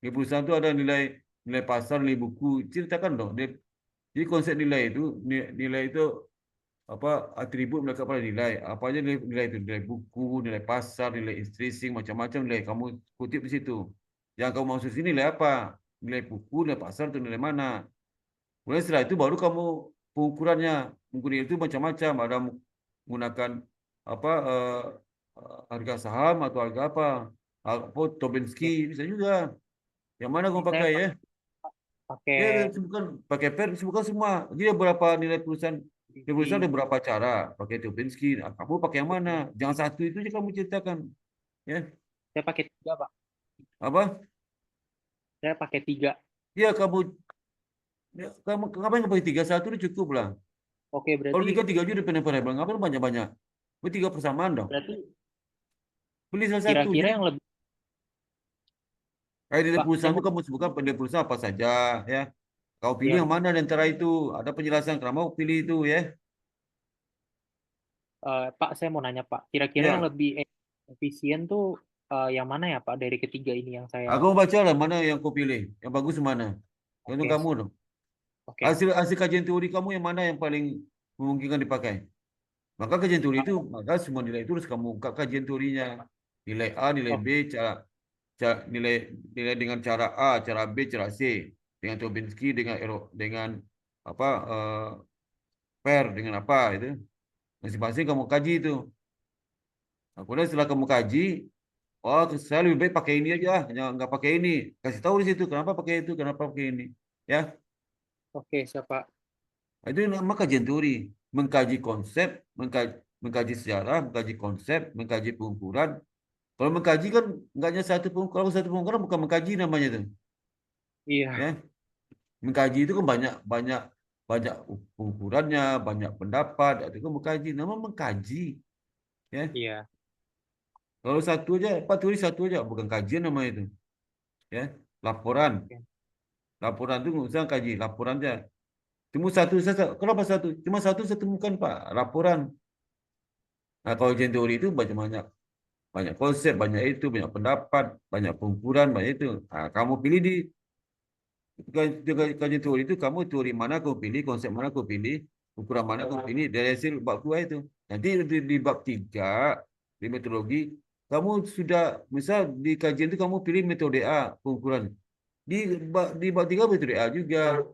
A: Nilai perusahaan itu ada nilai nilai pasar, nilai buku. Ceritakan dong. Jadi konsep nilai itu nilai itu apa atribut mereka pada nilai. Apa aja nilai itu nilai buku, nilai pasar, nilai instruising macam-macam nilai kamu kutip di situ. Yang kamu maksud sini nilai apa? Nilai buku, nilai pasar atau nilai mana? Kemudian setelah itu baru kamu pengukurannya. Pengukuran itu macam-macam. Ada menggunakan apa harga saham atau harga apa? Apa Tobinski
F: Ya,
A: bisa juga. Yang mana kamu
F: saya
A: pakai ya?
F: pakai
A: Ya, bukan pakai per, bukan semua. Jadi ada berapa nilai perusahaan? Nilai perusahaan ada
F: di
A: berapa cara? Pakai Tobinski. Nah, kamu pakai yang mana? Jangan satu itu aja kamu ceritakan. Ya,
F: saya pakai 3, Pak.
A: apa?
F: Saya pakai 3.
A: Ya, kamu ngapain nggak pakai tiga satu itu cukup lah.
F: Oke,
A: Kalau
F: berarti
A: tiga juga dependent variable. Ngapain banyak-banyak? Itu tiga persamaan dong.
F: berarti
A: Pilih salah satu.
F: kira-kira
A: Jadi
F: yang lebih,
A: kayak nilai
F: Pak, saya
A: perusahaan itu
F: mau
A: kamu sebutkan nilai perusahaan apa saja ya. Kau pilih
F: ya,
A: yang mana di antara itu. Ada penjelasan kamu pilih itu ya.
F: Pak, saya mau nanya, Pak. Kira-kira yang
A: Ya.
F: lebih efisien tuh yang mana ya, Pak, dari ketiga ini yang saya
A: Aku mau baca lah mana yang kau pilih. Yang bagus mana. Untuk
F: oke,
A: kamu dong.
F: oke.
A: Hasil kajian teori kamu yang mana yang paling memungkinkan dipakai? Maka kajian teori itu, maka semua nilai itu harus kamu buka kajian teorinya. Nilai A, nilai
F: Oh,
A: B, nilai nilai dengan cara A, cara B, cara C. Dengan Tobinski, dengan apa per, dengan apa itu. Masing-masing kamu kaji itu. Nah, kemudian setelah kamu kaji, oh saya lebih baik pakai ini aja, jangan nggak pakai ini. Kasih tahu di situ kenapa pakai itu, kenapa pakai ini. Ya,
F: oke, siapa?
A: nah, itu nama kajian teori, mengkaji konsep, mengkaji sejarah, mengkaji konsep, mengkaji pengukuran. Kalau mengkaji kan nggak hanya satu pengukuran, kalau satu pengukuran bukan mengkaji namanya itu.
F: Iya,
A: Ya, mengkaji itu kan banyak banyak banyak pengukurannya, banyak pendapat, itu kan mengkaji. Nama mengkaji, ya.
F: iya.
A: Kalau satu aja, Pak tulis satu aja, bukan kajian nama itu. Ya, laporan.
F: Oke.
A: Laporan itu nggak usah kaji, laporan aja. Cuma satu saja. Kenapa satu? Cuma satu saya temukan Pak, laporan. Nah, kalau ujian teori itu banyak banyak konsep, banyak itu, banyak pendapat, banyak pengukuran, banyak itu. Nah, kamu pilih di kajian teori itu, kamu teori mana kau pilih, konsep mana kau pilih, ukuran mana kau pilih dari hasil bab 2 itu. Nanti di bab 3 di metodologi, kamu sudah misal di kajian itu kamu pilih metode A pengukuran. Di di bab 3 metode A juga.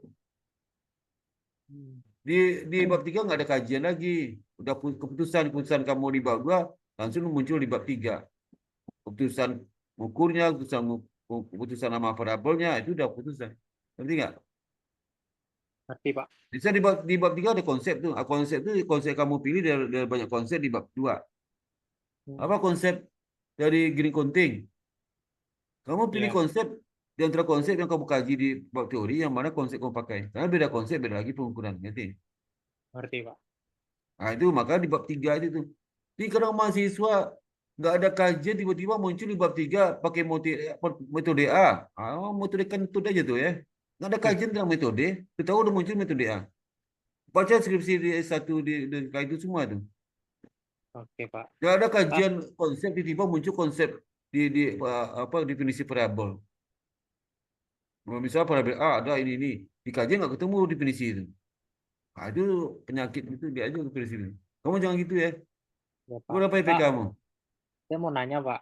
F: Hmm.
A: Di bab 3 nggak ada kajian lagi. Udah keputusan kamu di bab 2 langsung muncul di bab 3. Keputusan ukurnya, keputusan nama variabelnya itu udah keputusan. Ngerti nggak?
F: Ngerti, Pak.
A: Bisa di bab 3 ada konsep tuh. Konsep itu konsep kamu pilih dari banyak konsep di bab 2. Apa konsep dari Green Counting? Kamu pilih
F: Ya,
A: konsep di antara konsep yang kamu kaji di bab teori yang mana konsep kamu pakai. Karena beda konsep, beda lagi pengukuran. Ngerti?
F: ngerti, Pak.
A: Nah, itu maka di bab 3 itu tuh. Jadi kadang mahasiswa nggak ada kajian tiba-tiba muncul di bab 3 pakai metode A. Metode kentut aja tuh ya. Nggak ada kajian tentang metode, kita tahu udah muncul metode A. Baca skripsi di S1 di kayak itu semua tuh.
F: Oke, Pak.
A: Nggak ada
F: Pak,
A: kajian konsep tiba-tiba muncul konsep di apa definisi variabel. Misalnya variabel A ada ini. Di kajian nggak ketemu definisi itu. Nah, itu penyakit itu dia aja definisi itu. Kamu jangan gitu ya.
F: ya, Pak.
A: Berapa IP
F: Pak,
A: kamu?
F: saya mau nanya, Pak.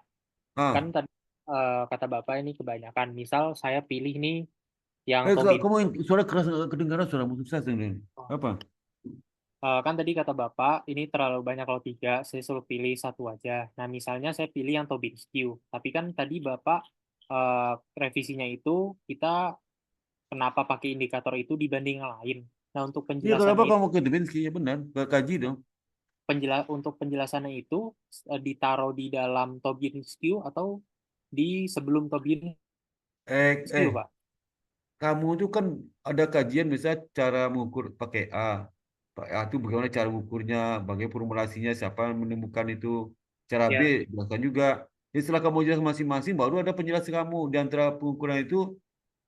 F: Kan
A: Ah.
F: tadi kata Bapak ini kebanyakan. Misal saya pilih nih yang Tobin.
A: Kamu suara keras kedengaran suara musik saya sendiri. Apa?
F: Kan tadi kata Bapak, ini terlalu banyak kalau 3, saya suruh pilih satu aja. Nah, misalnya saya pilih yang Tobin Skew. Tapi kan tadi Bapak revisinya itu kita kenapa pakai indikator itu dibanding yang lain. Nah, untuk
A: Iya, kenapa
F: penjelasannya itu,
A: kamu ke Devinsky? Ya benar, kaji dong.
F: untuk penjelasannya itu ditaruh di dalam Tobin Skew atau di sebelum Tobin Skew,
A: Eh,
F: Pak?
A: kamu itu kan ada kajian bisa cara mengukur pakai A. A itu bagaimana cara mengukurnya, bagaimana formulasinya, siapa yang menemukan itu. Cara B,
F: Ya.
A: jelaskan juga. Jadi setelah kamu jelaskan masing-masing, baru ada penjelasan kamu. Di antara pengukuran itu,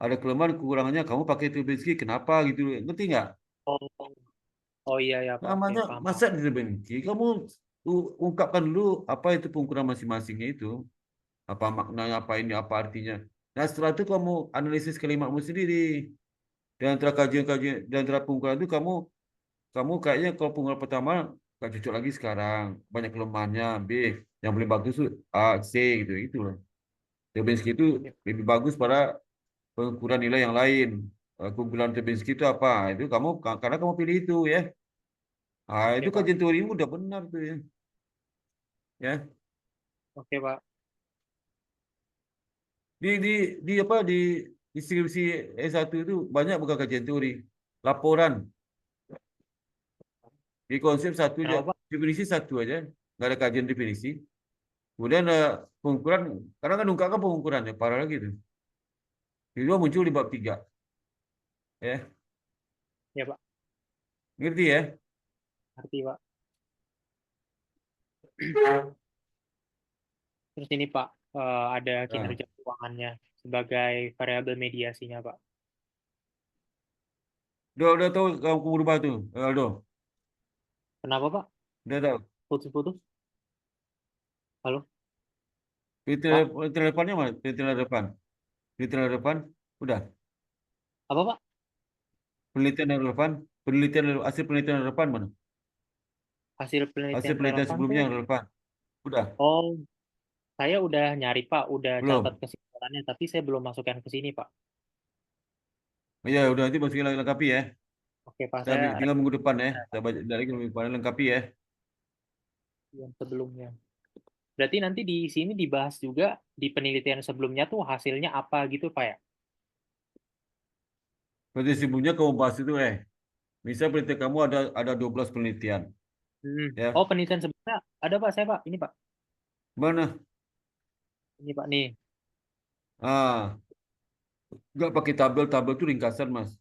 A: ada kelemahan, kekurangannya, kamu pakai Devinsky, kenapa gitu. Ngerti nggak?
F: Oh, oh iya ya Pak, oke
A: Namanya
F: paham.
A: masa di Devinsky, kamu ungkapkan dulu apa itu pengukuran masing-masingnya itu. Apa maknanya, apa ini, apa artinya. Nah, setelah itu kamu analisis kalimatmu sendiri. Dan antara kajian-kajian, dan antara pengukuran itu kamu kayaknya kalau pengukuran pertama gak cocok lagi sekarang. Banyak kelemahannya. B, yang paling bagus itu A, C gitu loh. Terbensky itu lebih bagus pada pengukuran nilai yang lain. Keunggulan Terbensky itu apa? Itu kamu karena kamu pilih itu ya.
F: Oke
A: Itu
F: Pak,
A: kajian teorimu udah benar tuh ya. Ya.
F: oke Pak.
A: Di apa di skripsi S1 itu banyak bukan kajian teori, laporan. Di konsep satu aja,
F: Kenapa Pak?
A: definisi satu aja, nggak ada kajian definisi. Kemudian pengukuran, karena kan ungkapkan pengukuran ya, parah lagi itu. Itu muncul di bab 3. Ya,
F: Ya Pak,
A: ngerti ya?
F: ngerti Pak. Terus ini Pak, ada
A: Nah,
F: kinerja keuangannya sebagai variabel mediasinya Pak.
A: udah tahu kamu berubah tuh, Aldo.
F: Kenapa Pak?
A: Udah tahu.
F: Putus-putus? Halo? Pak?
A: Penelitian depannya mana? Penelitian depan. Penelitian depan, udah.
F: Apa Pak?
A: Penelitian yang relevan, hasil penelitian yang relevan mana?
F: Hasil
A: Hasil
F: penelitian
A: penelitian
F: relevan
A: sebelumnya
F: tuh?
A: yang relevan. Udah,
F: Oh, saya udah nyari Pak, udah
A: belum.
F: catat kesimpulannya, tapi saya belum masukkan ke sini Pak.
A: Ya, udah nanti masukin lengkapi ya.
F: Oke Pak,
A: Saya
F: saya
A: tinggal minggu depan ya. Saya baca dari minggu depan lengkapi ya.
F: yang sebelumnya. Berarti nanti di sini dibahas juga di penelitian sebelumnya tuh hasilnya apa gitu Pak ya?
A: Berarti sebelumnya kamu bahas itu misal penelitian kamu ada 12 penelitian ya.
F: Oh, penelitian sebelumnya ada Pak, saya Pak. Ini Pak.
A: Mana?
F: Ini Pak nih.
A: Ah, nggak pakai tabel itu ringkasan, Mas.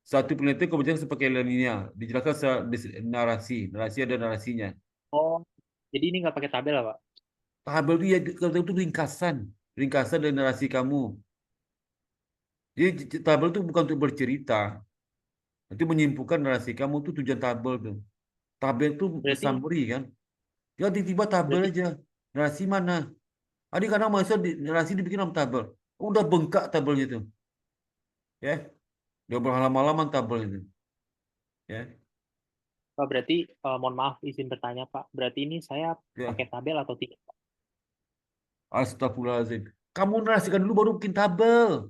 A: Satu penelitian kemudian sebagai linear, dijelaskan narasi ada narasinya.
F: Oh, jadi ini nggak pakai tabel lah Pak?
A: Tabel itu ya itu ringkasan dari narasi kamu. Jadi tabel itu bukan untuk bercerita, itu menyimpulkan narasi kamu itu tujuan tabel tuh. Tabel itu
F: Berarti
A: summary kan. Jangan tiba-tiba tabel
F: Berarti
A: aja. Narasi mana? Adik kadang mahasiswa narasi dibikin sama tabel. Udah bengkak tabelnya itu. Ya. Udah berhalaman-halaman tabel itu. Ya.
F: Pak, berarti mohon maaf izin bertanya Pak. Berarti ini saya
A: Ya.
F: pakai tabel atau tidak? Pak?
A: Astagfirullahaladzim. Kamu narasikan dulu baru bikin tabel.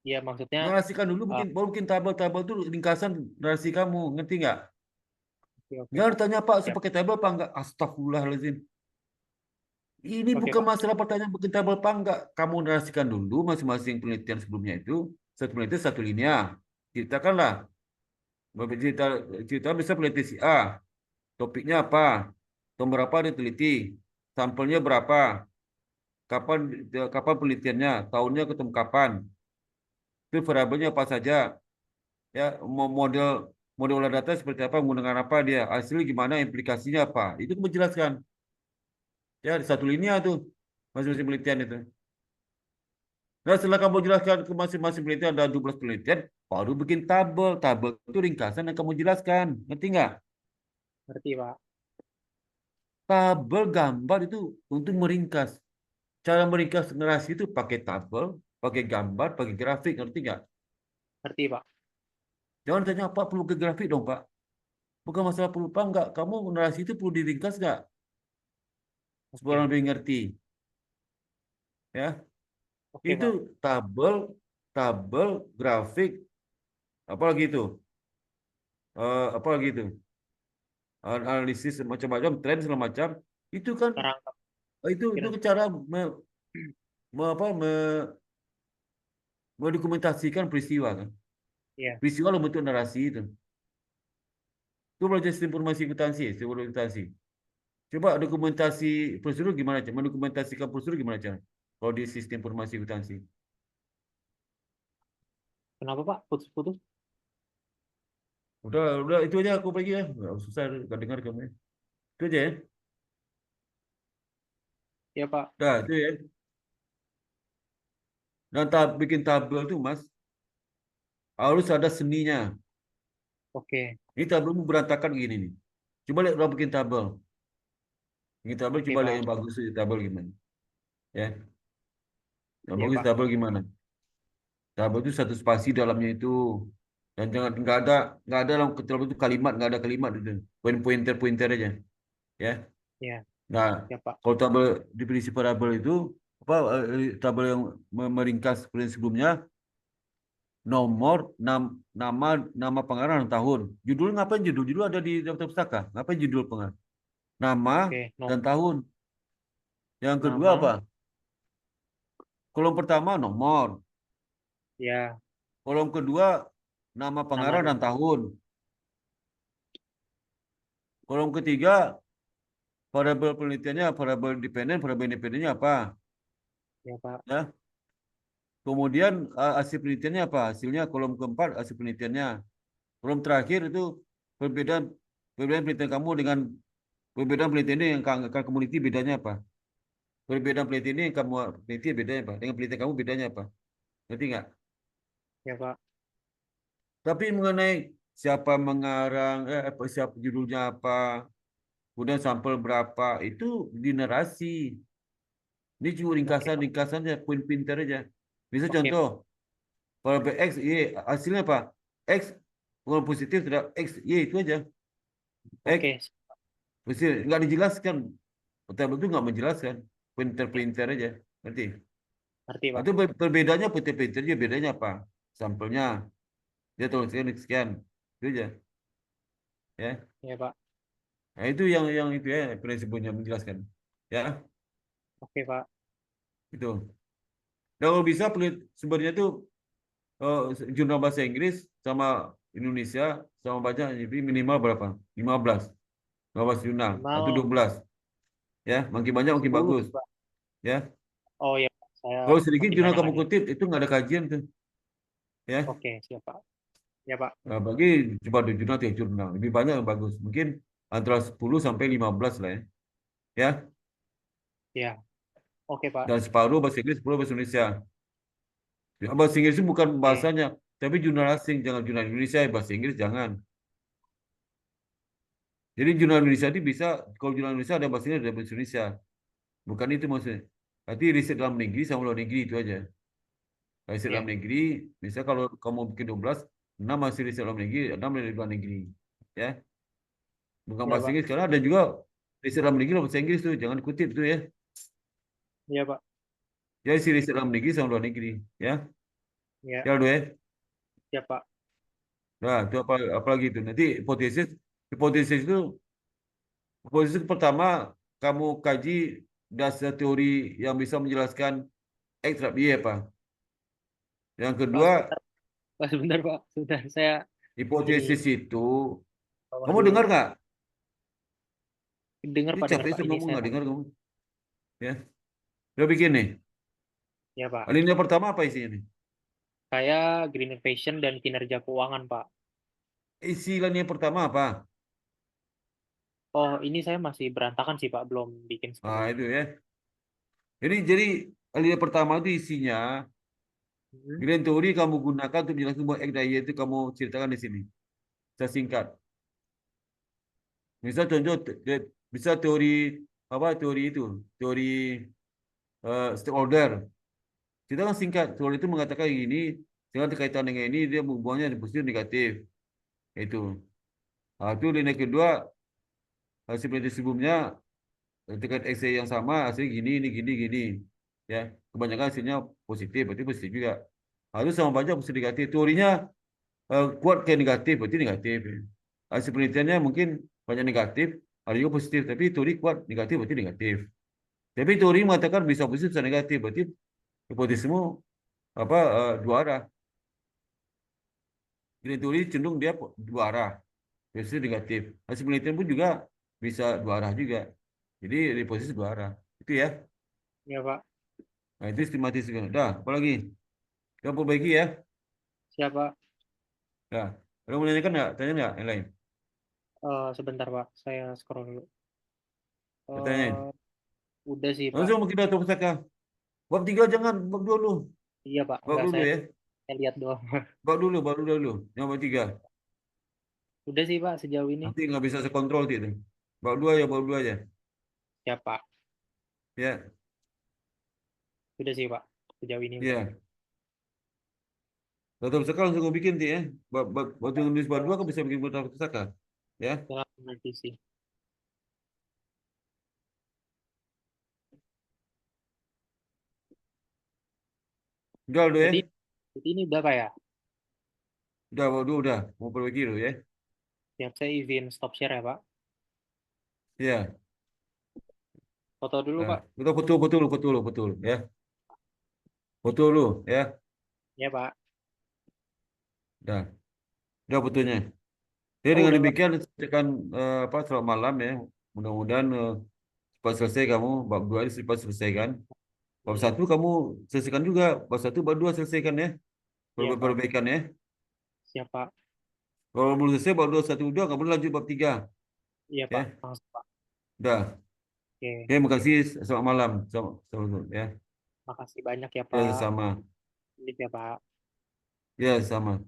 F: Iya, maksudnya
A: Narasikan dulu baru bikin tabel. Tabel itu ringkasan narasi kamu. Ngerti nggak?
F: oke
A: Jangan
F: Pak.
A: tanya Pak, saya
F: Siap.
A: pakai tabel apa enggak? Astagfirullahaladzim. Ini
F: Oke
A: bukan
F: Pak.
A: masalah pertanyaan bikin tabel apa enggak. Kamu narasikan dulu masing-masing penelitian sebelumnya itu. Satu penelitian satu linia. Ceritakanlah. Cerita, cerita bisa peneliti si A. Topiknya apa? Tahun berapa diteliti? Sampelnya berapa? Kapan kapan penelitiannya? Tahunnya ketemu kapan? Itu variabelnya apa saja? Ya, model model olah data seperti apa? Menggunakan apa dia? Hasilnya gimana? Implikasinya apa? Itu menjelaskan. Ya, di satu linia tuh masing-masing penelitian itu. Nah, setelah kamu jelaskan ke masing-masing penelitian ada 12 penelitian, baru bikin tabel. Tabel itu ringkasan yang kamu jelaskan. Ngerti nggak?
F: Ngerti Pak.
A: Tabel gambar itu untuk meringkas. Cara meringkas narasi itu pakai tabel, pakai gambar, pakai grafik. Ngerti nggak?
F: Ngerti Pak.
A: Jangan tanya, Pak perlu ke grafik dong, Pak. Bukan masalah perlu apa enggak. Kamu narasi itu perlu diringkas nggak? Supaya
F: Oke.
A: orang lebih ngerti. Ya,
F: Oke
A: itu
F: Pak.
A: tabel, tabel, grafik, apalagi itu? Apalagi itu? Analisis macam-macam, tren segala macam. Itu kan,
F: Kerangka
A: itu
F: pikiran.
A: cara mendokumentasikan peristiwa kan.
F: Iya.
A: Peristiwa dalam bentuk narasi itu. Itu belajar sistem informasi akuntansi, sistem akuntansi. Coba dokumentasi prosedur gimana cara? Mendokumentasikan prosedur gimana cara? Kalau di sistem informasi akuntansi.
F: Kenapa Pak? Putus-putus?
A: Udah itu aja aku pergi ya. Nggak susah nggak dengar kamu. Ya. Itu aja ya.
F: Iya Pak.
A: Dah, itu ya. Dan bikin tabel tuh Mas, harus ada seninya.
F: Oke.
A: Ini tabelmu berantakan gini nih. Coba lihat orang bikin tabel. Bikin tabel
F: Oke
A: coba lihat
F: Pak.
A: yang bagus itu tabel gimana. Ya. Yang
F: Iya
A: bagus
F: Pak.
A: tabel gimana? Tabel itu satu spasi dalamnya itu. Dan jangan nggak ada dalam tabel itu kalimat, nggak ada kalimat itu. Pointer aja. Ya.
F: Iya.
A: Nah,
F: Iya Pak.
A: kalau tabel definisi variabel itu apa tabel yang meringkas seperti sebelumnya nomor nama pengarang dan tahun. Judul ngapain judul? Judul ada di daftar pustaka. Ngapain judul pengarang? Nama
F: Oke.
A: dan tahun. Yang kedua
F: Nama.
A: apa? Kolom pertama nomor.
F: Ya.
A: Kolom kedua nama pengarang dan tahun. Kolom ketiga variabel penelitiannya, variabel independennya apa?
F: Ya Pak.
A: Ya. Kemudian hasil penelitiannya apa? Hasilnya kolom keempat hasil penelitiannya. Kolom terakhir itu perbedaan penelitian kamu dengan perbedaan penelitian ini yang akan kamu teliti bedanya apa? Perbedaan penelitian ini yang kamu teliti bedanya apa? Dengan penelitian kamu bedanya apa? Ngerti nggak?
F: Ya Pak.
A: Tapi mengenai siapa mengarang, siapa judulnya apa, kemudian sampel berapa, itu di narasi. Ini cuma
F: Oke Pak.
A: ringkasannya, poin pinter aja. Bisa
F: Oke.
A: contoh, variabel X, Y, hasilnya apa? X, bukan positif, tidak X, Y, itu aja. X,
F: Oke.
A: mesti nggak dijelaskan. Tabel itu nggak menjelaskan. Pointer aja. Ngerti?
F: Ngerti Pak.
A: Itu perbedaannya pointer-pointernya bedanya apa? Sampelnya. Dia tuliskan sekian. Itu aja. Ya.
F: Ya Pak.
A: Nah, itu yang itu ya prinsipnya menjelaskan. Ya,
F: Oke Pak.
A: itu. Dan kalau bisa sumbernya itu jurnal bahasa Inggris sama Indonesia sama baca jadi minimal berapa? 15 jurnal atau
F: Minimal
A: 12. Ya, makin banyak makin
F: 10
A: bagus.
F: Pak.
A: Ya.
F: Oh ya Pak. Saya
A: Kalau sedikit
F: makin
A: jurnal
F: banyak
A: kamu
F: lagi.
A: kutip itu nggak ada kajian tuh. Ya.
F: Oke. Siap Pak. Ya Pak.
A: Nah, bagi coba 2 jurnal 3 jurnal lebih banyak yang bagus. Mungkin antara 10 sampai 15 lah ya. Ya.
F: Ya. Oke Pak.
A: Dan separuh bahasa Inggris, separuh bahasa Indonesia. Ya, bahasa Inggris itu bukan
F: Oke.
A: Jadi jurnal Indonesia itu bisa, kalau jurnal Indonesia ada bahasanya ada bahasa Indonesia. Bukan itu maksudnya. Nanti riset dalam negeri sama luar negeri itu aja. Riset
F: Ya,
A: dalam negeri, misalnya kalau kamu bikin 12, 6 masih riset dalam negeri, 6 dari luar negeri. Ya, bukan
F: ya
A: bahasa
F: Pak.
A: Inggris. Karena ada juga riset dalam negeri bahasa Inggris tuh, jangan kutip tuh ya.
F: Ya Pak.
A: Jadi si riset dalam negeri sama luar negeri. Ya,
F: Ya,
A: ya udah ya.
F: ya Pak.
A: Nah, itu apa lagi itu? Nanti hipotesis pertama kamu kaji dasar teori yang bisa menjelaskan X terhadap Y apa? Yang
F: Pak,
A: kedua,
F: sebentar Pak. Sebentar, saya ini
A: hipotesis itu,
F: bawah
A: kamu
F: dulu.
A: dengar nggak?
F: Dengar
A: Ini
F: Pak, dengar
A: capek
F: Pak.
A: sih
F: Ini
A: ngomong
F: saya
A: nggak
F: Pak.
A: dengar kamu. Ya, udah bikin nih.
F: Ya Pak.
A: Alinea pertama apa isinya nih?
F: Saya green innovation dan kinerja keuangan Pak.
A: Isi alinea pertama apa?
F: Oh, ini saya masih berantakan sih Pak, belum bikin
A: Ah,
F: sepenuhnya.
A: itu ya. Jadi alinea pertama itu isinya
F: Hmm.
A: grand teori kamu gunakan untuk menjelaskan bahwa X dan Y itu kamu ceritakan di sini. Saya singkat. Misal contoh, bisa teori apa teori itu, teori stakeholder. Kita kan singkat, teori itu mengatakan gini, dengan kaitan dengan ini dia hubungannya positif negatif. Itu. Nah, itu linear kedua seperti sebelumnya dengan X yang sama hasilnya gini, ini gini, gini. Ya, kebanyakan hasilnya positif, berarti positif juga. Harus sama banyak positif negatif. Teorinya kuat ke negatif, berarti negatif. Hasil penelitiannya mungkin banyak negatif, ada juga positif. Tapi teori kuat negatif, berarti negatif. Tapi teori mengatakan bisa positif, bisa negatif. Berarti hipotesismu apa dua arah. Jadi teori cenderung dia dua arah, positif negatif. Hasil penelitian pun juga bisa dua arah juga. Jadi hipotesis dua arah. Itu ya.
F: Ya Pak.
A: Nah, itu sistematis juga. Dah, apa lagi? Kita perbaiki ya.
F: Siapa?
A: Dah. Ada mau menanyakan nggak? Tanya nggak yang lain?
F: Sebentar Pak, saya scroll dulu.
A: Tanyain.
F: Eh, udah sih Pak.
A: Langsung kita tahu pustaka. Bab 3 jangan, bab 2 dulu.
F: Iya Pak,
A: Bab
F: enggak
A: dulu ya.
F: saya lihat doang.
A: Bab dulu. Yang bab 3.
F: Udah sih Pak sejauh ini.
A: Nanti nggak bisa sekontrol itu. Bab 2 aja.
F: Ya Pak.
A: Ya,
F: Udah sih Pak. Sejauh ini udah.
A: ya. Data pustaka langsung kau bikin nanti ya. Waktu nulis bab 2 kan bisa bikin data pustaka. Ya.
F: Ya, nanti sih.
A: Udah ya.
F: Jadi ini udah Pak ya?
A: Udah, bab 2 udah. Mau perbaiki dulu ya.
F: Siap, saya izin stop share ya Pak.
A: Ya.
F: Foto dulu
A: Nah,
F: Pak.
A: kita betul ya. Foto dulu ya.
F: Ya Pak.
A: Dah. Udah fotonya. Jadi
F: Oh
A: dengan
F: udah Pak.
A: demikian tekan selamat malam ya. Mudah-mudahan cepat selesai kamu bab 2 ini cepat selesaikan. Bab
F: Iya.
A: 1 kamu selesaikan juga. Bab 1 bab 2 selesaikan ya.
F: Iya Pak.
A: Perbaikan ya.
F: Siap Pak.
A: Kalau belum selesai bab 2 1 2 kamu lanjut bab 3
F: Iya
A: ya.
F: Pak. Langsung Pak.
A: Dah.
F: Oke.
A: Ya, makasih. Selamat malam. Ya.
F: Makasih banyak ya
A: Ya,
F: Pak.
A: sama.
F: Ini ya Pak.
A: Ya, sama.